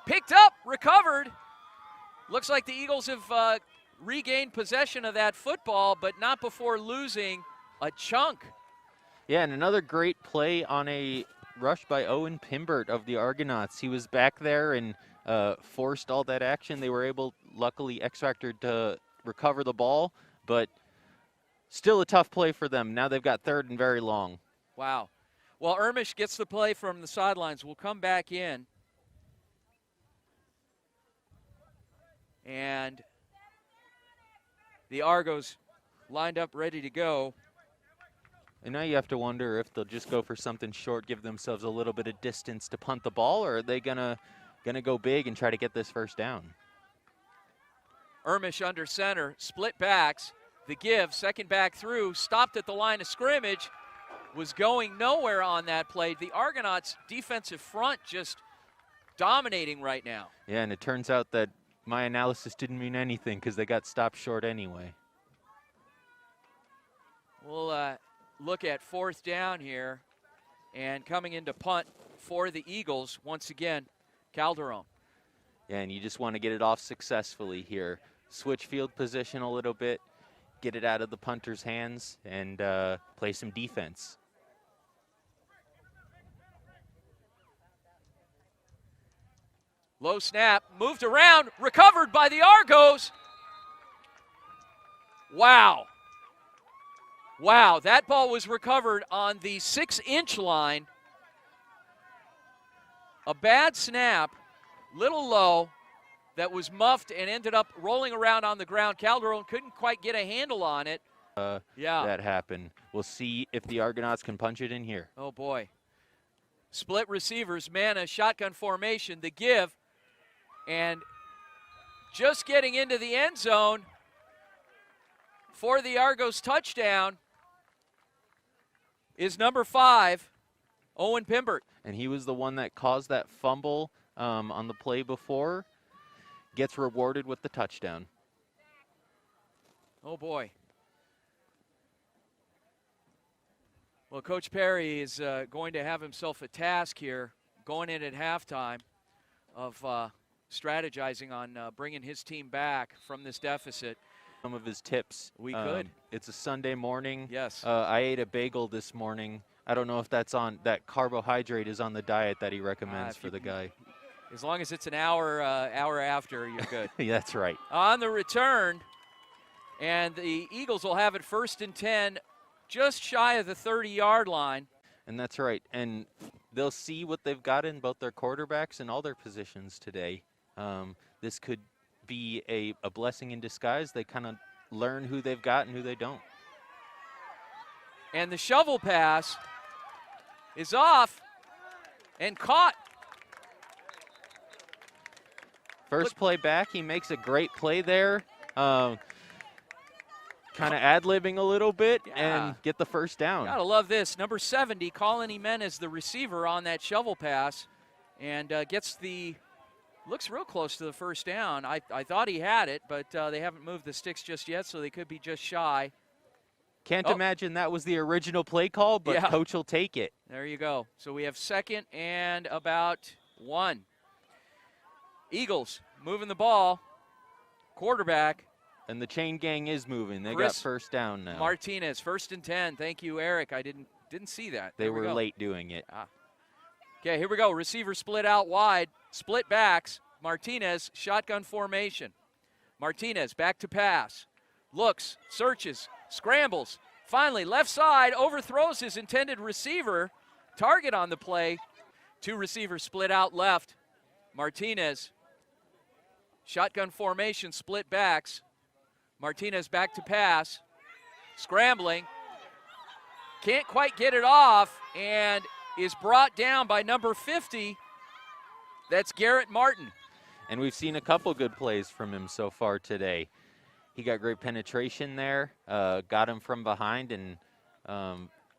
Picked up, recovered. Looks like the Eagles have regained possession of that football, but not before losing a chunk. Yeah, and another great play on a rush by Owen Pimbert of the Argonauts. He was back there and forced all that action. They were able, luckily, X Factor to recover the ball, but still a tough play for them. Now they've got third and very long. Wow. Well, Ermish gets the play from the sidelines. We'll come back in. And the Argos lined up, ready to go. And now you have to wonder if they'll just go for something short, give themselves a little bit of distance to punt the ball, or are they gonna go big and try to get this first down? Ermish under center, split backs. The give, second back through, stopped at the line of scrimmage, was going nowhere on that play. The Argonauts' defensive front just dominating right now. Yeah, and it turns out that my analysis didn't mean anything because they got stopped short anyway. We'll look at fourth down here, and coming into punt for the Eagles, once again, Calderon. Yeah, and you just want to get it off successfully here. Switch field position a little bit, get it out of the punter's hands, and play some defense. Low snap, moved around, recovered by the Argos. Wow. Wow, that ball was recovered on the 6-inch line. A bad snap, little low, that was muffed and ended up rolling around on the ground. Calderon couldn't quite get a handle on it. Yeah. That happened. We'll see if the Argonauts can punch it in here. Oh, boy. Split receivers, man, a shotgun formation, the give. And just getting into the end zone for the Argos touchdown is number 5, Owen Pimbert. And he was the one that caused that fumble on the play before. Gets rewarded with the touchdown. Oh, boy. Well, Coach Perry is going to have himself a task here going in at halftime of strategizing on bringing his team back from this deficit. Some of his tips. We could. It's a Sunday morning. Yes. I ate a bagel this morning. I don't know if that carbohydrate is on the diet that he recommends for the guy. As long as it's an hour after, you're good. Yeah, that's right. On the return, and the Eagles will have it 1st and 10, just shy of the 30-yard line. And that's right. And they'll see what they've got in both their quarterbacks and all their positions today. This could be a blessing in disguise. They kind of learn who they've got and who they don't. And the shovel pass is off and caught. First play back, he makes a great play there. kind of ad-libbing a little bit Yeah. and get the first down. Gotta love this. Number 70, Colin Jimenez, the receiver on that shovel pass, and gets the, looks real close to the first down. I thought he had it, but they haven't moved the sticks just yet, so they could be just shy. Can't imagine that was the original play call, but Yeah. coach will take it. There you go. So we have 2nd and about 1. Eagles moving the ball. Quarterback. And the chain gang is moving. They got Chris first down now. Martinez, 1st and 10. Thank you, Eric. I didn't see that. They There we were go. late doing it. Okay, here we go. Receiver split out wide. Split backs. Martinez, shotgun formation. Martinez back to pass. Looks, searches, scrambles. Finally, left side, overthrows his intended receiver. Target on the play. 2 receivers split out left. Martinez. Shotgun formation, split backs. Martinez back to pass. Scrambling. Can't quite get it off and is brought down by number 50. That's Garrett Martin. And we've seen a couple good plays from him so far today. He got great penetration there, got him from behind, and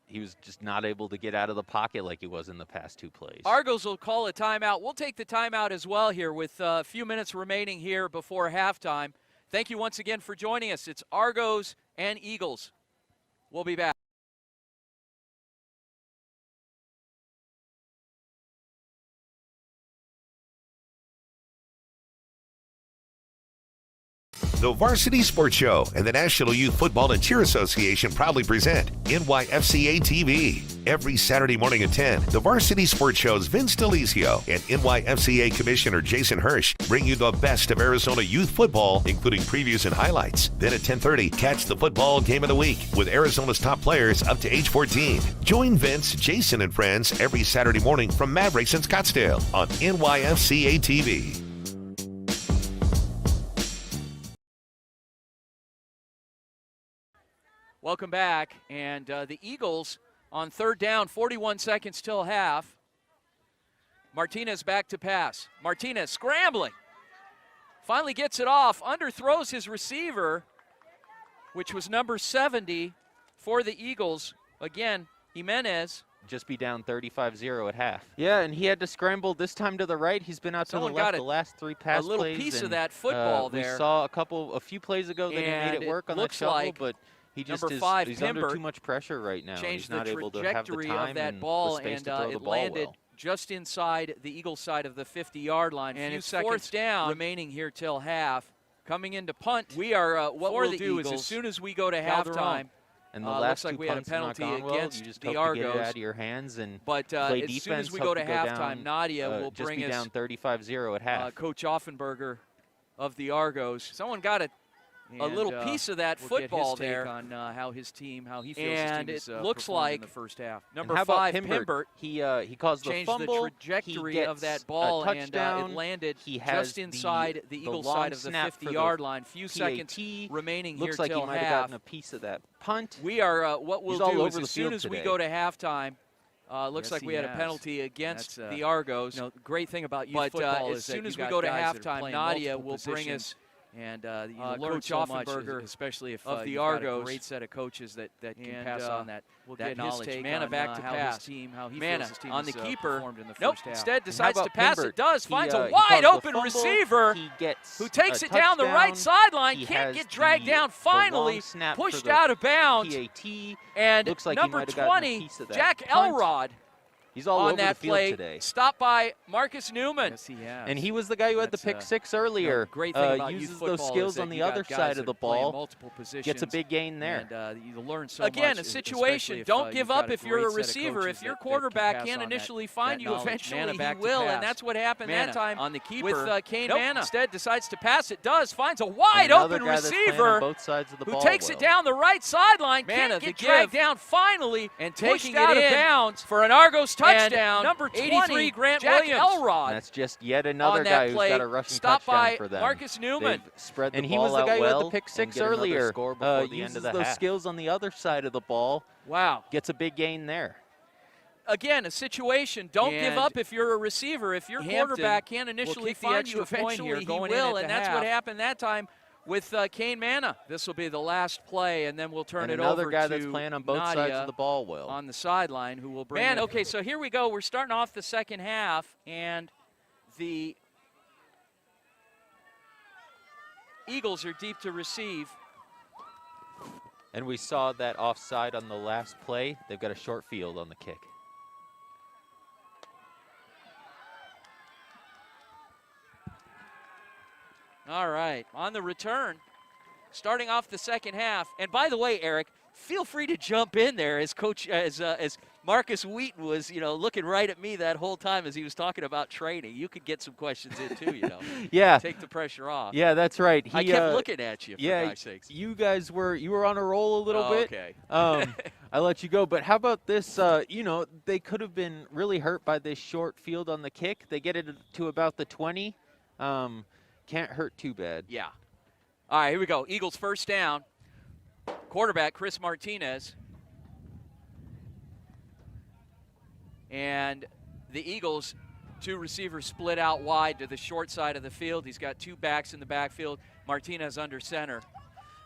he was just not able to get out of the pocket like he was in the past 2 plays. Argos will call a timeout. We'll take the timeout as well here with a few minutes remaining here before halftime. Thank you once again for joining us. It's Argos and Eagles. We'll be back. The Varsity Sports Show and the National Youth Football and Cheer Association proudly present NYFCA TV. Every Saturday morning at 10, the Varsity Sports Show's Vince DeLizio and NYFCA Commissioner Jason Hirsch bring you the best of Arizona youth football, including previews and highlights. Then at 10:30, catch the football game of the week with Arizona's top players up to age 14. Join Vince, Jason, and friends every Saturday morning from Mavericks in Scottsdale on NYFCA TV. Welcome back, and the Eagles on 3rd down, 41 seconds till half. Martinez back to pass. Martinez scrambling. Finally gets it off, underthrows his receiver, which was number 70 for the Eagles. Again, Jimenez. Just be down 35-0 at half. Yeah, and he had to scramble this time to the right. He's been out to the Someone left got the last 3 pass a little plays, piece of and, that football there. We saw a few plays ago that he made And it work it on that looks shovel, like but he just number is 5, he's under Pimbert, too much pressure right now. changed He's not the able to have the trajectory time of that and ball, the space and to throw the it ball landed well. just inside the Eagles side of the 50-yard line. And it's 4th down remaining here till half. Coming into punt, we are what we'll do is as soon as we go to halftime. And the last looks like 2 we had a punts have not penalty gone well. against You just the hope Argos. to get it out of your hands and But play as defense. soon as we hope go to go halftime, down, Nadia will just bring be us down 35-0 at half. Coach Offenberger of the Argos. Someone got a little piece of that we'll football get his there take on how his team, how he feels and his team it is, looks performed like in the first half. Number And how about 5, Pimbert? He caused the changed fumble. the trajectory He of gets that ball, a and touchdown. it landed He has just inside the Eagles side of the 50-yard line. Few seconds remaining Looks here like till he might have half. gotten a piece of that punt. We are what we'll He's all do is over the as soon field as we today. go to halftime. Looks Yes, like we he had a has. penalty against That's, the Argos. You know, the great thing about youth But football as is soon that as you we got go to guys that are halftime, playing Nadia multiple will bring positions, us and you learn Coach so much, Offenberger especially if of the you've got a Argos. great set of coaches that can And, pass on that we'll that get knowledge. his take Mana on, back to how pass. his team, how he Mana feels his team on the has, keeper. performed in the Nope. first half. Instead decides to about pass. Pimbert? It does. He, Finds a he wide caused the open fumble. receiver He gets who takes a it down the right touchdown. sideline. He Can't has get dragged the down. long Finally snap for pushed the out of bounds. PAT. And Looks like he number might have gotten a 20, piece of that Jack punt. Elrod. He's all on over that the field play, today. stopped by Marcus Newman. Yes, he has. And he was the guy who had the That's, pick six earlier. great thing about youth uses football those skills is that on the you got other guys side that of the are playing ball. multiple positions, Gets a big gain there. And you learn so Again, much, a especially situation. if, Don't you've give got up a if you're a great set of receiver. coaches If your that can quarterback pass can't on initially that find you, knowledge. eventually Mana he back to will, pass. and that's what happened Mana that time on the keeper. with Kane Nope. Mana. Instead decides to pass. It does. Finds a wide Another open guy that's playing on receiver both sides of the who ball takes well. it down the right sideline. Mana, Can't get the dragged give. down. Finally, And pushed taking out it of in bounds for an Argos and touchdown. number 83 20, Grant Jack Williams. Elrod. That's just yet another on that guy who's play, got a rushing stopped touchdown by for them. Marcus Newman. They've spread the And he ball was the out guy who had the well pick and six get another earlier. Score before the Uses end of the those half. Skills on the other side of the ball. Wow. Gets a big gain there. Again, a situation. Don't give And up if you're a receiver. If your Hampton quarterback can't will initially kick the find you, extra point eventually here he going in will, at and the that's what half. happened that time with Kane Manna. This will be the last play, and then we'll turn And it another over guy to that's playing on both Nadia sides of the ball well. on the sideline, who will bring it. Okay, so here we go. We're starting off the second half, and the Eagles are deep to receive. And we saw that offside on the last play. They've got a short field on the kick. All right, on the return, starting off the second half. And by the way, Eric, feel free to jump in there as Marcus Wheaton was, looking right at me that whole time as he was talking about training. You could get some questions in too, Yeah. Take the pressure off. Yeah, that's right. I kept looking at you, for God's sakes. You guys were on a roll a little bit. Okay. I let you go. But how about this? They could have been really hurt by this short field on the kick. They get it to about the 20. Can't hurt too bad. Yeah. All right, here we go. Eagles first down. Quarterback Chris Martinez. And the Eagles, two receivers split out wide to the short side of the field. He's got two backs in the backfield. Martinez under center.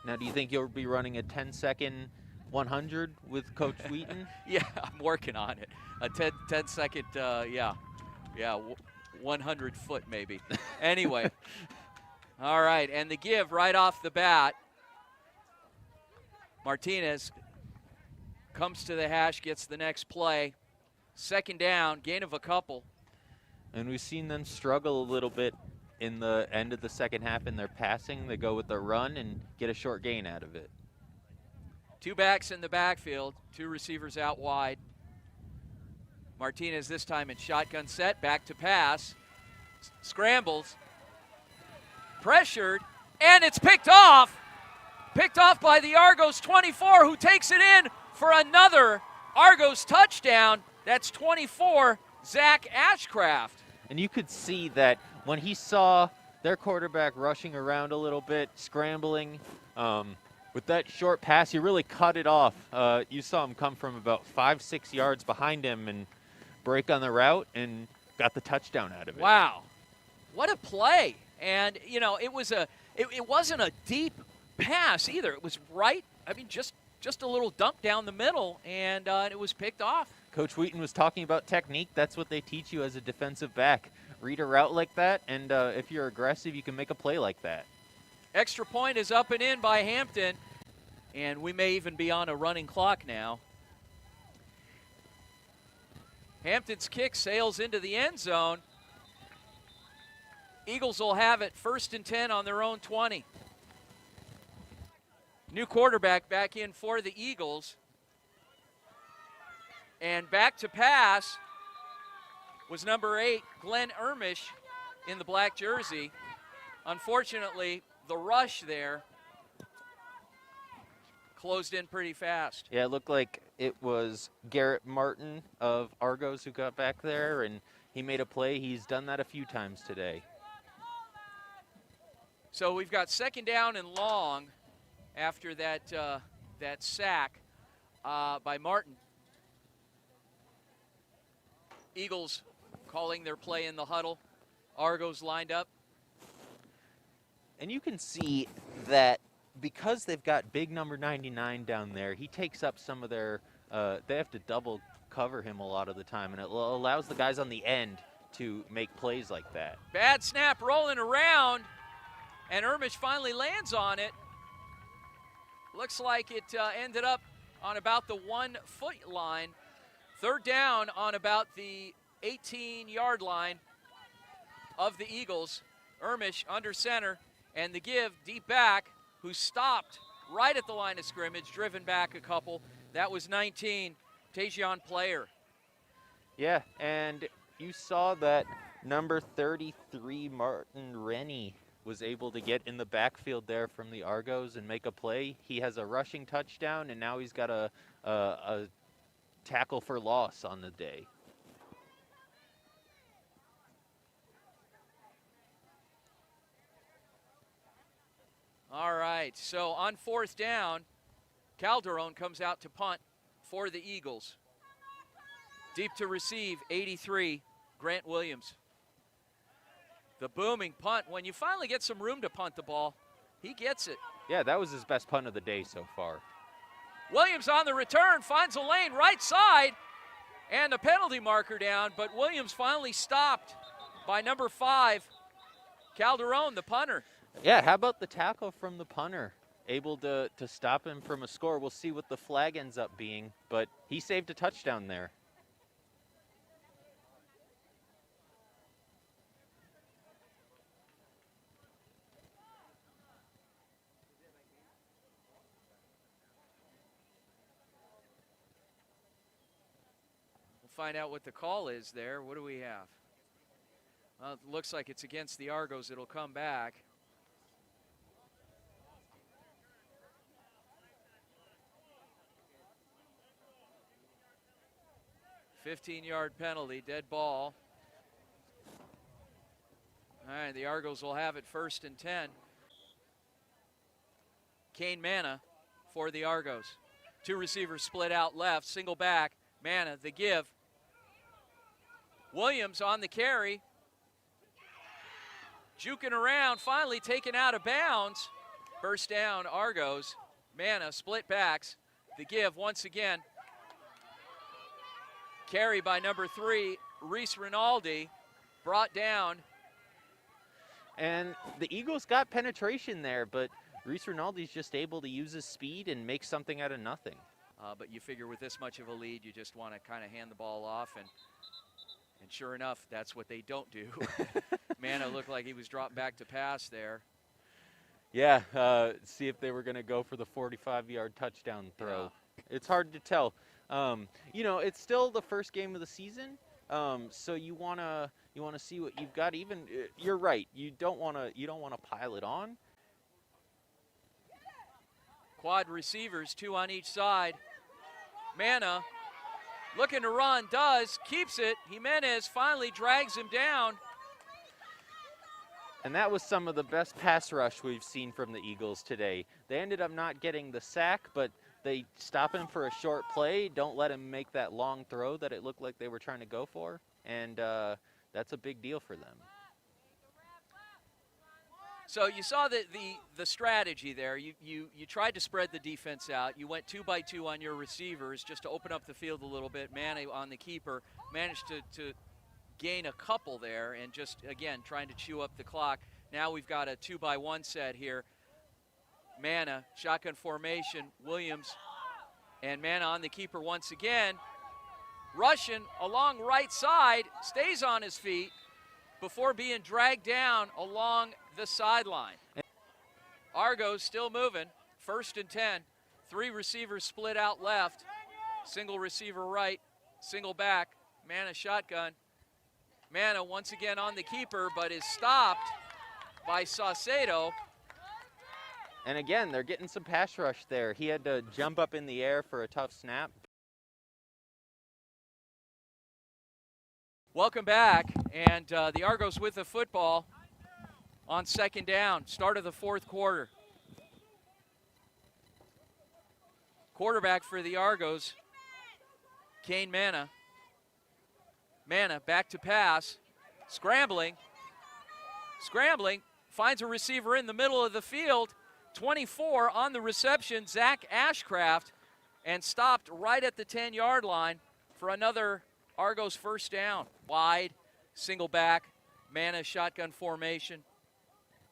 Now, do you think you'll be running a 10-second 100 with Coach Wheaton? Yeah, I'm working on it. A 10-second, 100 foot maybe. Anyway. All right, and the give right off the bat. Martinez comes to the hash, gets the next play. Second down, gain of a couple. And we've seen them struggle a little bit in the end of the second half in their passing. They go with the run and get a short gain out of it. Two backs in the backfield, two receivers out wide. Martinez this time in shotgun set, back to pass. Scrambles. Pressured, and it's picked off. Picked off by the Argos 24, who takes it in for another Argos touchdown. That's 24, Zach Ashcraft. And you could see that when he saw their quarterback rushing around a little bit, scrambling, with that short pass, he really cut it off. You saw him come from about 5-6 yards behind him and break on the route and got the touchdown out of it. Wow, what a play. And, it wasn't a deep pass either. It was right, just a little dump down the middle, and it was picked off. Coach Wheaton was talking about technique. That's what they teach you as a defensive back. Read a route like that, and if you're aggressive, you can make a play like that. Extra point is up and in by Hampton, and we may even be on a running clock now. Hampton's kick sails into the end zone. Eagles will have it 1st and 10 on their own 20. New quarterback back in for the Eagles. And back to pass was number 8, Glenn Ermish in the black jersey. Unfortunately, the rush there closed in pretty fast. Yeah, it looked like it was Garrett Martin of Argos who got back there, and he made a play. He's done that a few times today. So we've got second down and long after that sack by Martin. Eagles calling their play in the huddle. Argos lined up. And you can see that because they've got big number 99 down there, he takes up some of their, they have to double cover him a lot of the time, and it allows the guys on the end to make plays like that. Bad snap rolling around. And Ermish finally lands on it. Looks like it ended up on about the 1 foot line. Third down on about the 18-yard line of the Eagles. Ermish under center, and the give deep back, who stopped right at the line of scrimmage, driven back a couple. That was 19, Tajion Player. Yeah, and you saw that number 33, Martin Rennie, was able to get in the backfield there from the Argos and make a play. He has a rushing touchdown, and now he's got a tackle for loss on the day. All right, so on 4th down, Calderon comes out to punt for the Eagles. Deep to receive, 83, Grant Williams. The booming punt. When you finally get some room to punt the ball, He gets it. Yeah, that was his best punt of the day so far. Williams on the return, finds a lane right side, and the penalty marker down, but Williams finally stopped by number 5, Calderon, the punter. Yeah, how about the tackle from the punter? Able to stop him from a score. We'll see what the flag ends up being, but he saved a touchdown there. We'll find out what the call is there. What do we have? Well, it looks like it's against the Argos. It'll come back. "15-yard penalty, dead ball." All right, the Argos will have it 1st and 10. Kane Manna for the Argos. 2 receivers split out left, single back. Manna, the give. Williams on the carry. Juking around, finally taken out of bounds. First down, Argos. Manna, split backs. The give once again. Carry by number 3, Reese Rinaldi, brought down. And the Eagles got penetration there, but Reese Rinaldi's just able to use his speed and make something out of nothing. But you figure with this much of a lead, you just want to kind of hand the ball off, and sure enough, that's what they don't do. Manna looked like he was dropped back to pass there. Yeah, see if they were going to go for the 45-yard touchdown throw. Yeah. It's hard to tell. You know, it's still the first game of the season, so you wanna see what you've got. Even you're right, you don't wanna pile it on. Quad receivers, 2 on each side. Manna looking to run, keeps it. Jimenez finally drags him down. And that was some of the best pass rush we've seen from the Eagles today. They ended up not getting the sack, but they stop him for a short play, don't let him make that long throw that it looked like they were trying to go for, and that's a big deal for them. So you saw the strategy there. You tried to spread the defense out. You went 2 by 2 on your receivers just to open up the field a little bit. Manna on the keeper managed to gain a couple there, and just, again, trying to chew up the clock. Now we've got a 2 by 1 set here. Manna, shotgun formation, Williams, and Manna on the keeper once again. Russian along right side, stays on his feet before being dragged down along the sideline. Argos still moving, 1st and 10. 3 receivers split out left, single receiver right, single back. Manna shotgun. Manna once again on the keeper, but is stopped by Saucedo. And again, they're getting some pass rush there. He had to jump up in the air for a tough snap. Welcome back, and the Argos with the football on 2nd down, start of the 4th quarter. Quarterback for the Argos, Kane Manna. Manna back to pass, scrambling, finds a receiver in the middle of the field. 24 on the reception, Zach Ashcraft, and stopped right at the 10-yard line for another Argos 1st down. Wide, single back, Manna shotgun formation.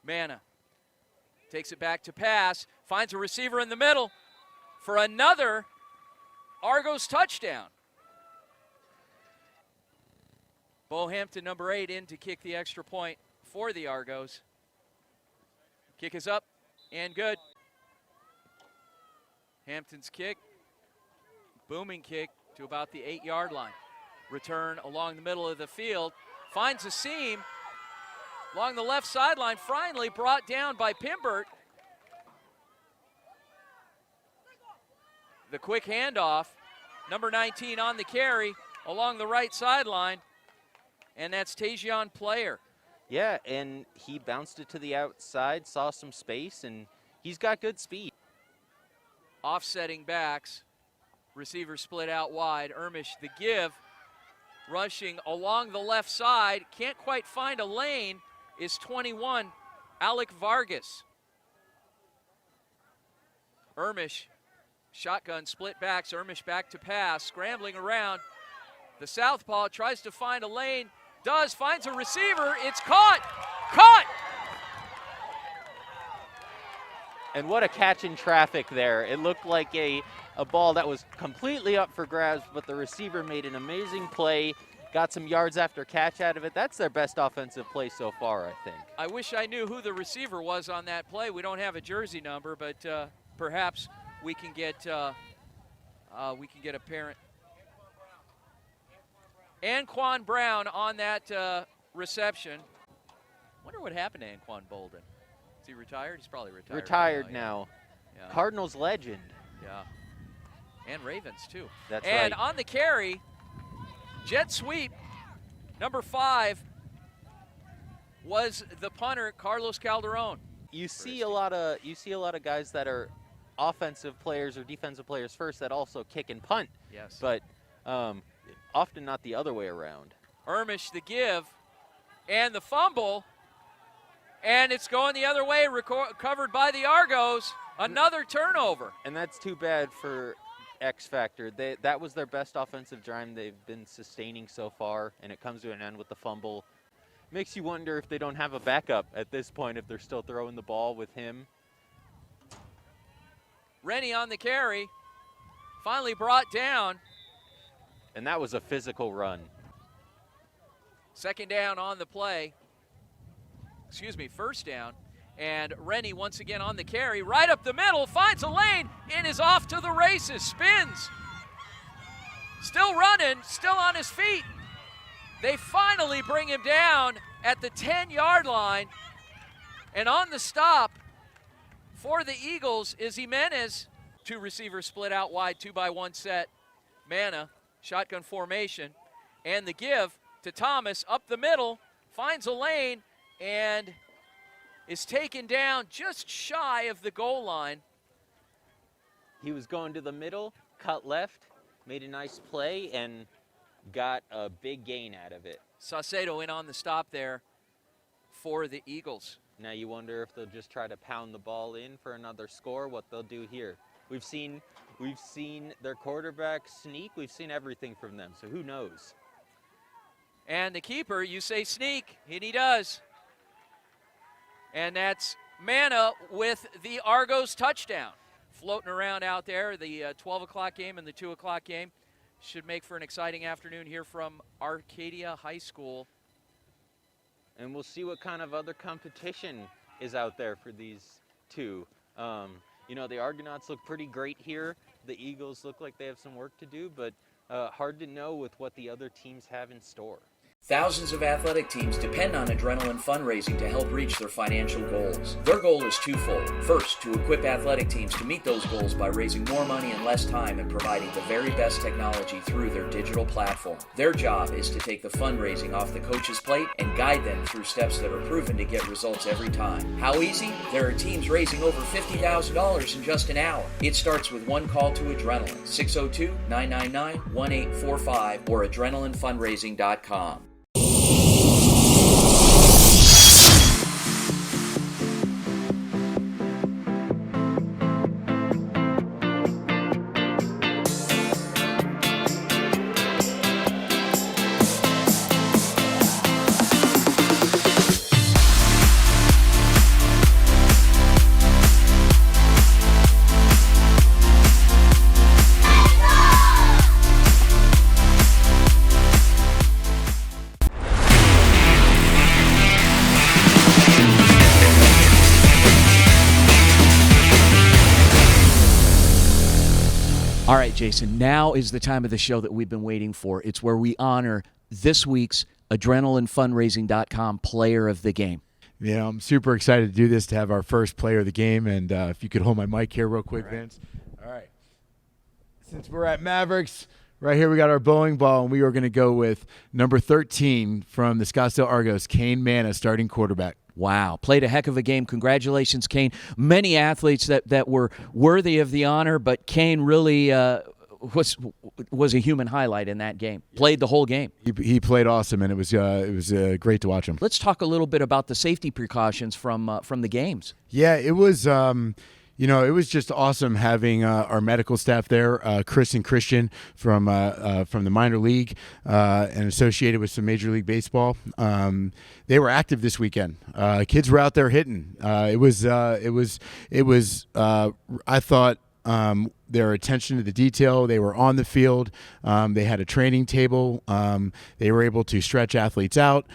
Manna takes it back to pass, finds a receiver in the middle for another Argos touchdown. Bohampton, number 8, in to kick the extra point for the Argos. Kick is up and good. Hampton's kick, booming kick to about the 8-yard line. Return along the middle of the field, finds a seam along the left sideline, finally brought down by Pimbert. The quick handoff, number 19 on the carry along the right sideline, and that's Tajion Player. Yeah, and he bounced it to the outside, saw some space, and he's got good speed. Offsetting backs, receiver split out wide. Ermish the give, rushing along the left side, can't quite find a lane, is 21, Alec Vargas. Ermish, shotgun, split backs. Ermish back to pass, scrambling around. The southpaw tries to find a lane, finds a receiver. It's caught! Caught! And what a catch in traffic there. It looked like a ball that was completely up for grabs, but the receiver made an amazing play, got some yards after catch out of it. That's their best offensive play so far, I think. I wish I knew who the receiver was on that play. We don't have a jersey number, but perhaps we can get a parent. Anquan Brown on that reception. Wonder what happened to Anquan Bolden. Is he retired? He's probably retired. Retired now. Yeah. Cardinals legend. Yeah. And Ravens, too. That's and right. on the carry, jet sweep, number 5, was the punter, Carlos Calderon. You see a lot of guys that are offensive players or defensive players first that also kick and punt. Yes. But often not the other way around. Ermish, the give, and the fumble. And it's going the other way, covered by the Argos. Another turnover. And that's too bad for X Factor. That was their best offensive drive they've been sustaining so far, and it comes to an end with the fumble. Makes you wonder if they don't have a backup at this point, if they're still throwing the ball with him. Rennie on the carry, finally brought down. And that was a physical run. Second down on the play. First down. And Rennie once again on the carry, right up the middle, finds a lane, and is off to the races, spins. Still running, still on his feet. They finally bring him down at the 10-yard line. And on the stop for the Eagles is Jimenez. 2 receivers split out wide, 2-by-1 set. Manna, shotgun formation. And the give to Thomas up the middle, finds a lane, and is taken down just shy of the goal line. He was going to the middle, cut left, made a nice play, and got a big gain out of it. Saucedo in on the stop there for the Eagles. Now you wonder if they'll just try to pound the ball in for another score, what they'll do here. We've seen their quarterback sneak. We've seen everything from them, so who knows? And the keeper, you say sneak, and he does. And that's Manna with the Argos touchdown. Floating around out there, the 12 o'clock game and the 2 o'clock game. Should make for an exciting afternoon here from Arcadia High School. And we'll see what kind of other competition is out there for these two. The Argonauts look pretty great here. The Eagles look like they have some work to do, but hard to know with what the other teams have in store. Thousands of athletic teams depend on Adrenaline fundraising to help reach their financial goals. Their goal is twofold. First, to equip athletic teams to meet those goals by raising more money in less time and providing the very best technology through their digital platform. Their job is to take the fundraising off the coach's plate and guide them through steps that are proven to get results every time. How easy? There are teams raising over $50,000 in just an hour. It starts with one call to Adrenaline, 602-999-1845 or adrenalinefundraising.com. All right, Jason, now is the time of the show that we've been waiting for. It's where we honor this week's AdrenalineFundraising.com Player of the Game. Yeah, I'm super excited to do this, to have our first Player of the Game. And if you could hold my mic here real quick, Vince. All right. Since we're at Mavericks, right here we got our bowling ball, and we are going to go with number 13 from the Scottsdale Argos, Kane Manna, starting quarterback. Wow. Played a heck of a game. Congratulations, Kane. Many athletes that were worthy of the honor, but Kane really was a human highlight in that game. Played the whole game. He played awesome, and it was great to watch him. Let's talk a little bit about the safety precautions from the games. Yeah, it was It was just awesome having our medical staff there, Chris and Christian from the minor league and associated with some Major League Baseball. They were active this weekend. Kids were out there hitting. It was I thought their attention to the detail. They were on the field. They had a training table. They were able to stretch athletes out.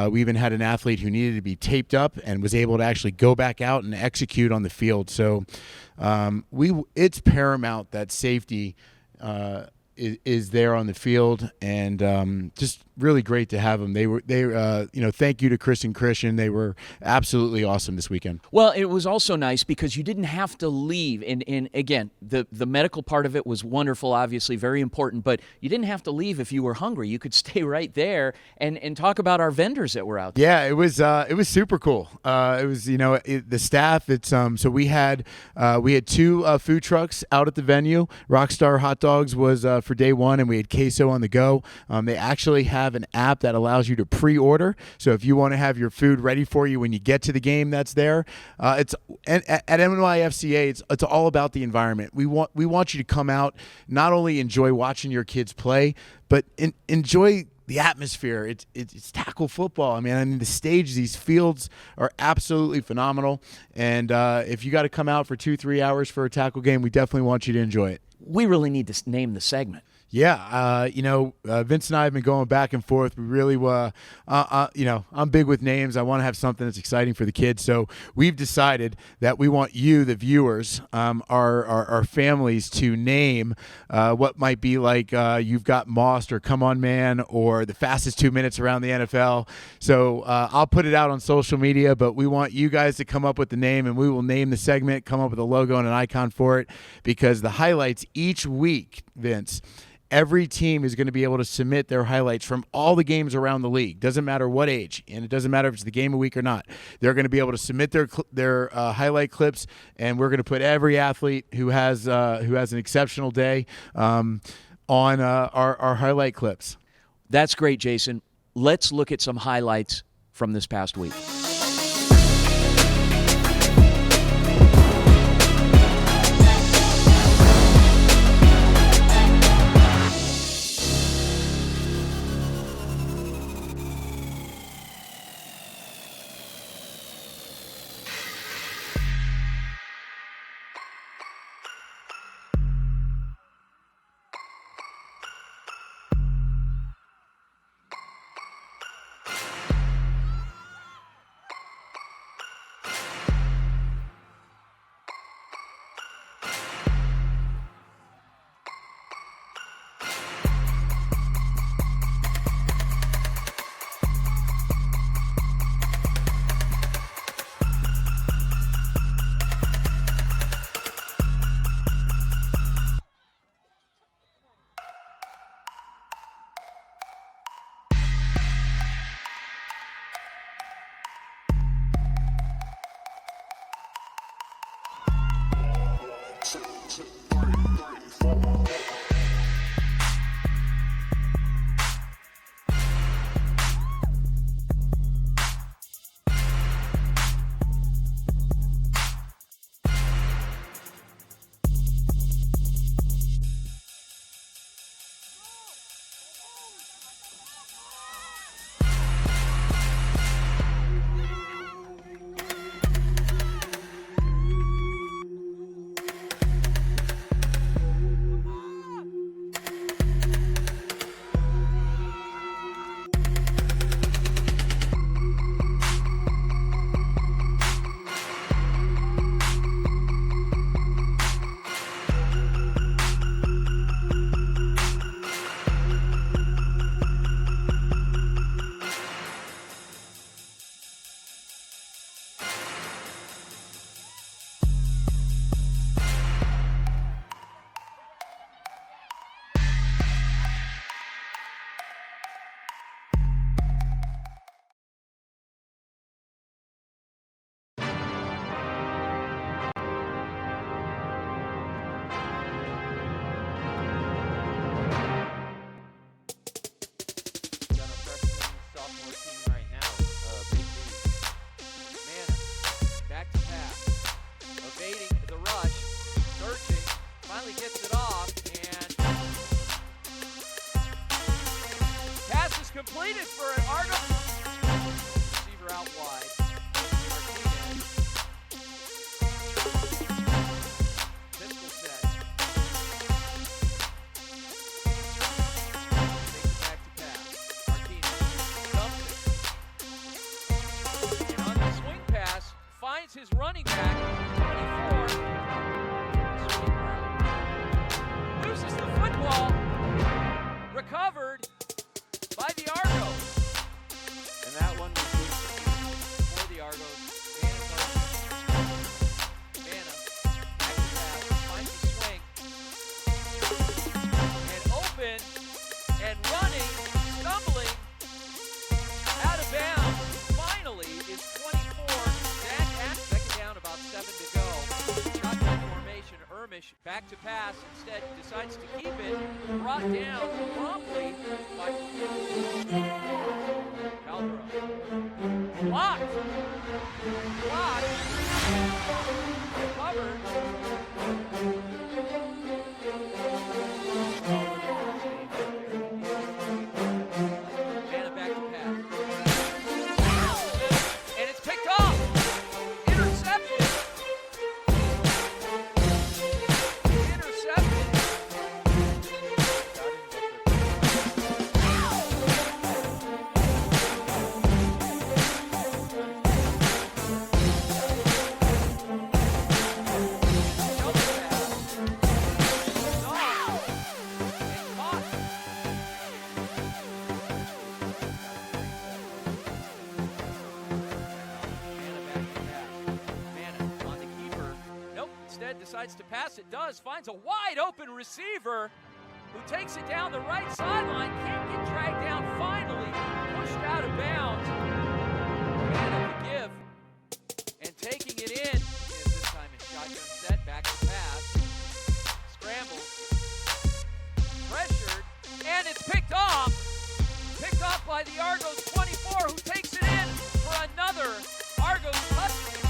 We even had an athlete who needed to be taped up and was able to actually go back out and execute on the field. So it's paramount that safety is there on the field, and just really great to have them. Thank you to Chris and Christian. They were absolutely awesome this weekend. Well, it was also nice because you didn't have to leave. And again, the medical part of it was wonderful, obviously, very important, but you didn't have to leave if you were hungry. You could stay right there and talk about our vendors that were out there. Yeah, it was super cool. It was, the staff, so we had 2 food trucks out at the venue. Rockstar Hot Dogs was for day one, and we had queso on the go. They actually have an app that allows you to pre-order. So if you want to have your food ready for you when you get to the game, that's there. At NYFCA, it's all about the environment. We want you to come out, not only enjoy watching your kids play, but enjoy the atmosphere. It's tackle football. I mean, the stage, these fields are absolutely phenomenal. And if you got to come out for 2-3 hours for a tackle game, we definitely want you to enjoy it. We really need to name the segment. Yeah, Vince and I have been going back and forth. We really, I'm big with names. I want to have something that's exciting for the kids. So we've decided that we want you, the viewers, our families, to name what might be like You've Got Mossed or Come On Man or the fastest 2 minutes around the NFL. So I'll put it out on social media, but we want you guys to come up with the name, and we will name the segment, come up with a logo and an icon for it, because the highlights each week, Vince, every team is going to be able to submit their highlights from all the games around the league. Doesn't matter what age, and it doesn't matter if it's the game of the week or not. They're going to be able to submit their highlight clips, and we're going to put every athlete who has an exceptional day on our highlight clips. That's great, Jason. Let's look at some highlights from this past week. his running back, 24. Swing around. Loses the football. Recovered by the Argos. And that one was for the Argos. Vanna back to pass, finds the swing. And open and running, stumbling, out of bounds. Finally is 24. Zach Ack, second down, about 7 to go. Shotgun formation, Ermish back to pass, instead decides to keep it. Brought down promptly by Calderon. Blocked. Recovered. Vanna back to pass. And it's picked off. Intercepted. Decides to pass. It does. Finds a wide open receiver who takes it down the right sideline. Can't get dragged down. Finally pushed out of bounds. And the give. And taking it in. This time in shotgun set. Back to pass. Scrambles. Pressured. And it's picked off. Picked off by the Argos 24, who takes it in for another Argos touchdown.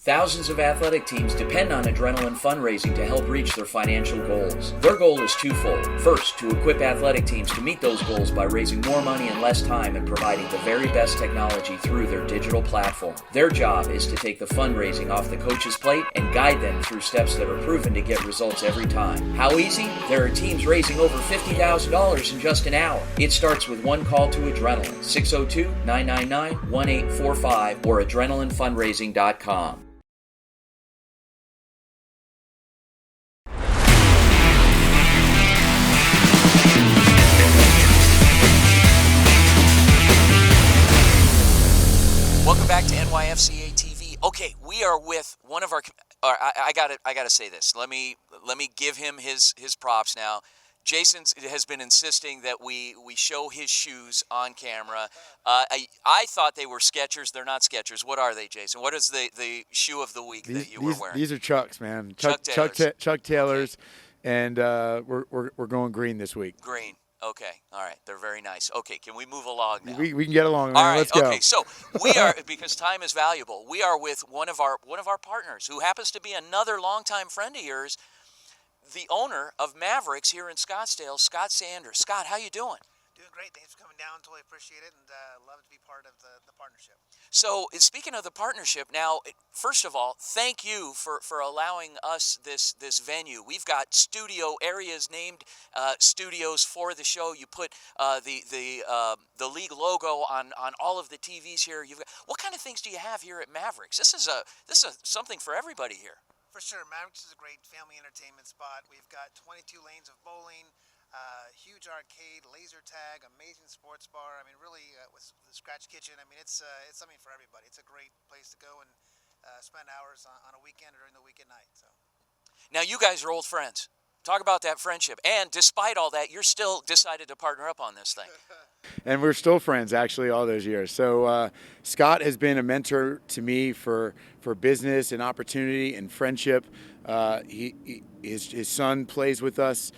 Thousands of athletic teams depend on Adrenaline fundraising to help reach their financial goals. Their goal is twofold. First, to equip athletic teams to meet those goals by raising more money in less time and providing the very best technology through their digital platform. Their job is to take the fundraising off the coach's plate and guide them through steps that are proven to get results every time. How easy? There are teams raising over $50,000 in just an hour. It starts with one call to Adrenaline, 602-999-1845 or adrenalinefundraising.com. Welcome back to NYFCA TV. Okay, we are with one of our. I gotta say this. Let me give him his props now. Jason has been insisting that we show his shoes on camera. I thought they were Skechers. They're not Skechers. What are they, Jason? What is the shoe of the week that you were wearing? These are Chucks, man. Chuck Taylors. Chuck Taylors. and we're going green this week. Green. Okay. All right. They're very nice. Okay. Can we move along now? We can get along, man. All right. Let's go. Okay. So we are, because time is valuable, we are with one of our partners who happens to be another longtime friend of yours, the owner of Mavericks here in Scottsdale, Scott Sanders. Scott, how you doing? Doing great. Thanks for coming down. Totally appreciate it, and love to be part of the partnership. So, speaking of the partnership, now, first of all, thank you for allowing us this venue. We've got studio areas named studios for the show. You put the league logo on all of the TVs here. What kind of things do you have here at Mavericks? This is something for everybody here. For sure, Mavericks is a great family entertainment spot. We've got 22 lanes of bowling. Huge arcade, laser tag, amazing sports bar. I mean, really, with the Scratch Kitchen. I mean, it's something for everybody. It's a great place to go and spend hours on a weekend or during the weekend night. So. Now, you guys are old friends. Talk about that friendship. And despite all that, you're still decided to partner up on this thing. And we're still friends, actually, all those years. So Scott has been a mentor to me for business and opportunity and friendship. His son plays with us.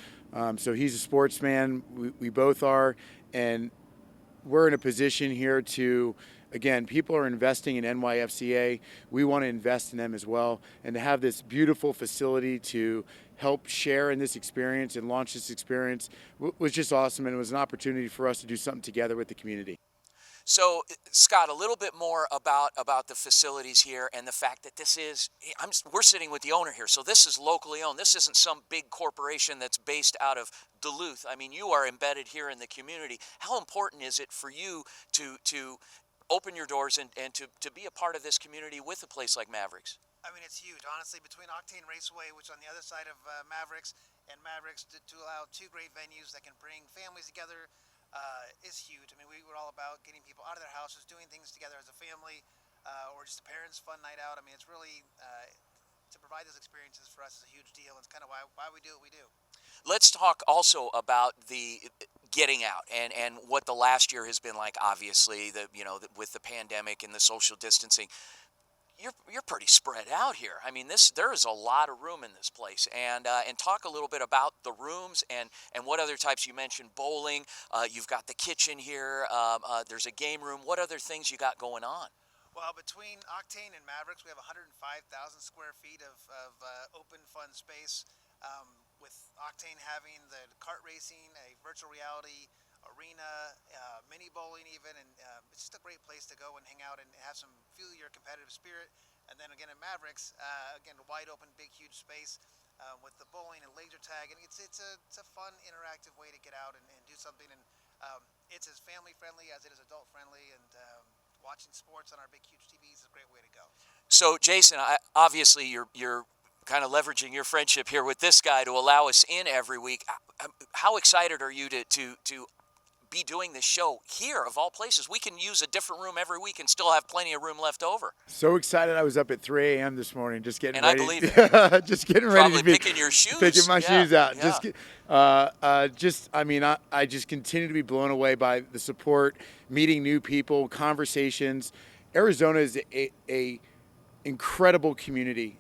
So he's a sportsman. We both are. And we're in a position here to, again, people are investing in NYFCA. We want to invest in them as well. And to have this beautiful facility to help share in this experience and launch this experience was just awesome. And it was an opportunity for us to do something together with the community. So, Scott, a little bit more about the facilities here and the fact that we're sitting with the owner here, so this is locally owned. This isn't some big corporation that's based out of Duluth. I mean, you are embedded here in the community. How important is it for you to open your doors and to be a part of this community with a place like Mavericks? I mean, it's huge. Honestly, between Octane Raceway, which is on the other side of Mavericks, and Mavericks to allow two great venues that can bring families together, is huge. I mean, we were all about getting people out of their houses, doing things together as a family, or just a parents' fun night out. I mean, it's really, to provide those experiences for us is a huge deal. It's kind of why we do what we do. Let's talk also about the getting out and what the last year has been like. Obviously, with the pandemic and the social distancing. You're pretty spread out here. I mean, there is a lot of room in this place, and talk a little bit about the rooms and what other types. You mentioned bowling. You've got the kitchen here. There's a game room. What other things you got going on? Well, between Octane and Mavericks, we have 105,000 square feet of open, fun space. With Octane having the kart racing, a virtual reality arena, mini bowling even, and it's just a great place to go and hang out and have feel your competitive spirit. And then again at Mavericks, again, a wide open, big, huge space with the bowling and laser tag, and it's a fun, interactive way to get out and do something. And it's as family friendly as it is adult friendly, and watching sports on our big, huge TVs is a great way to go. So, Jason, obviously you're kind of leveraging your friendship here with this guy to allow us in every week. How excited are you to be doing this show here of all places? We can use a different room every week and still have plenty of room left over. So excited! I was up at 3 a.m. this morning, just getting ready. I believe it. Just getting ready to be picking your shoes, picking my shoes out. Yeah. I just continue to be blown away by the support, meeting new people, conversations. Arizona is a incredible community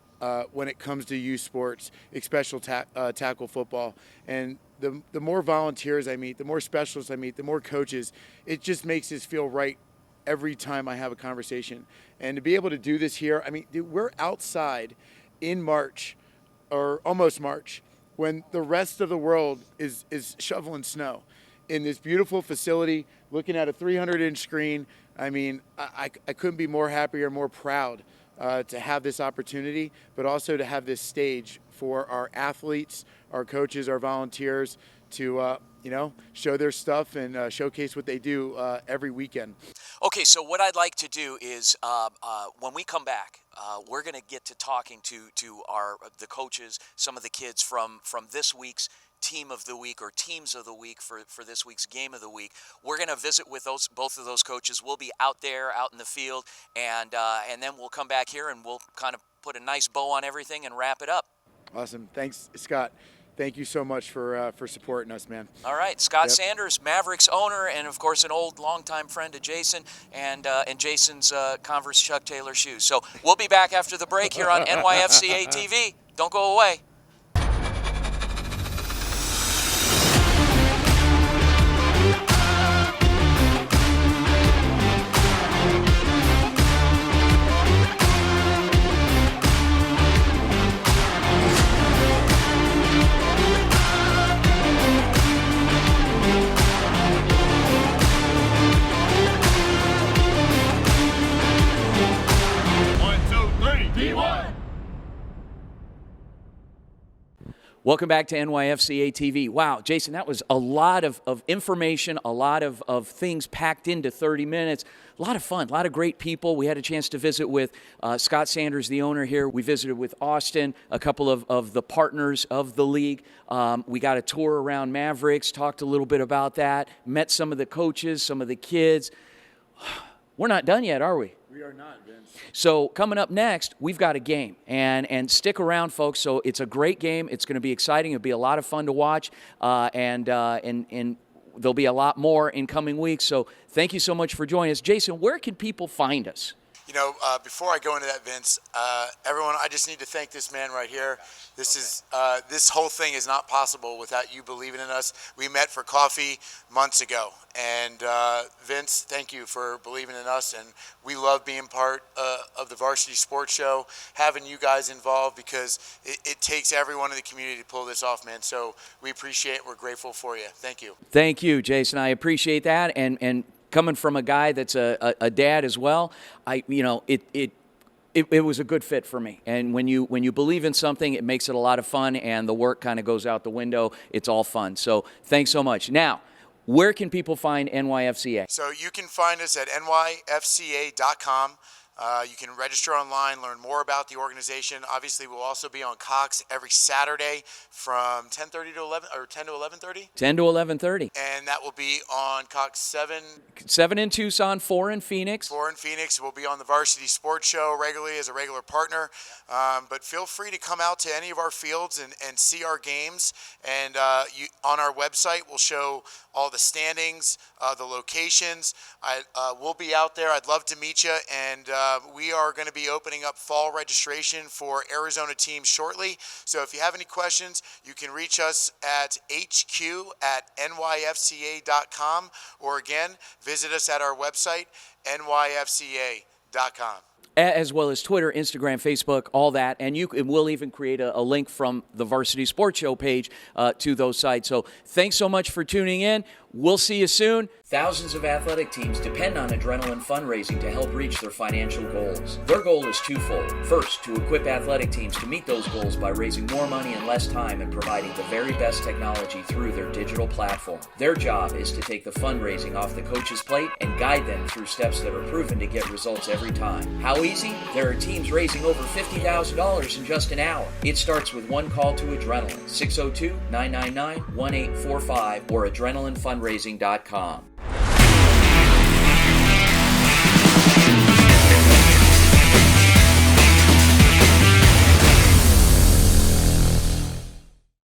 when it comes to youth sports, especially tackle football. And the more volunteers I meet, the more specialists I meet, the more coaches, it just makes this feel right every time I have a conversation. And to be able to do this here, I mean, dude, we're outside in March, or almost March, when the rest of the world is shoveling snow in this beautiful facility, looking at a 300-inch screen. I mean, I couldn't be more happy or more proud to have this opportunity, but also to have this stage for our athletes, our coaches, our volunteers to, show their stuff and showcase what they do every weekend. Okay, so what I'd like to do is when we come back, we're going to get to talking to the coaches, some of the kids from this week's team of the week or teams of the week for this week's game of the week. We're going to visit with both of those coaches. We'll be out there, out in the field, and then we'll come back here and we'll kind of put a nice bow on everything and wrap it up. Awesome. Thanks, Scott. Thank you so much for supporting us, man. All right, Scott Sanders, Mavericks owner, and of course an old longtime friend of Jason and Jason's Converse Chuck Taylor shoes. So we'll be back after the break here on NYFCA TV. Don't go away. Welcome back to NYFCA TV. Wow, Jason, that was a lot of information, a lot of things packed into 30 minutes. A lot of fun, a lot of great people. We had a chance to visit with Scott Sanders, the owner here. We visited with Austin, a couple of the partners of the league. We got a tour around Mavericks, talked a little bit about that, met some of the coaches, some of the kids. We're not done yet, are we? We are not, Vince. So coming up next, we've got a game, and stick around, folks. So it's a great game. It's going to be exciting. It'll be a lot of fun to watch, and there'll be a lot more in coming weeks. So thank you so much for joining us, Jason. Where can people find us? You know, before I go into that, Vince, everyone, I just need to thank this man right here. This whole thing is not possible without you believing in us. We met for coffee months ago, and Vince, thank you for believing in us. And we love being part of the Varsity Sports Show, having you guys involved, because it takes everyone in the community to pull this off, man. So we appreciate it. We're grateful for you. Thank you. Thank you, Jason. I appreciate that, and coming from a guy that's a dad as well, it was a good fit for me. And when you believe in something, it makes it a lot of fun, and the work kind of goes out the window. It's all fun. So thanks so much. Now, where can people find NYFCA? So you can find us at NYFCA.com. You can register online, learn more about the organization. Obviously, we'll also be on Cox every Saturday from 10:30 to 11, or 10 to 11:30. 10 to 11:30. And that will be on Cox 7. 7 in Tucson, 4 in Phoenix. 4 in Phoenix. We'll be on the Varsity Sports Show regularly as a regular partner. But feel free to come out to any of our fields and see our games. And on our website, we'll show all the standings, the locations. We'll be out there. I'd love to meet you. And we are going to be opening up fall registration for Arizona teams shortly. So if you have any questions, you can reach us at hq@nyfca.com, or again, visit us at our website, nyfca.com. As well as Twitter, Instagram, Facebook, all that. And we'll even create a link from the Varsity Sports Show page to those sites. So thanks so much for tuning in. We'll see you soon. Thousands of athletic teams depend on Adrenaline fundraising to help reach their financial goals. Their goal is twofold. First, to equip athletic teams to meet those goals by raising more money in less time and providing the very best technology through their digital platform. Their job is to take the fundraising off the coach's plate and guide them through steps that are proven to get results every time. How easy? There are teams raising over $50,000 in just an hour. It starts with one call to Adrenaline, 602-999-1845 or adrenalinefund.com.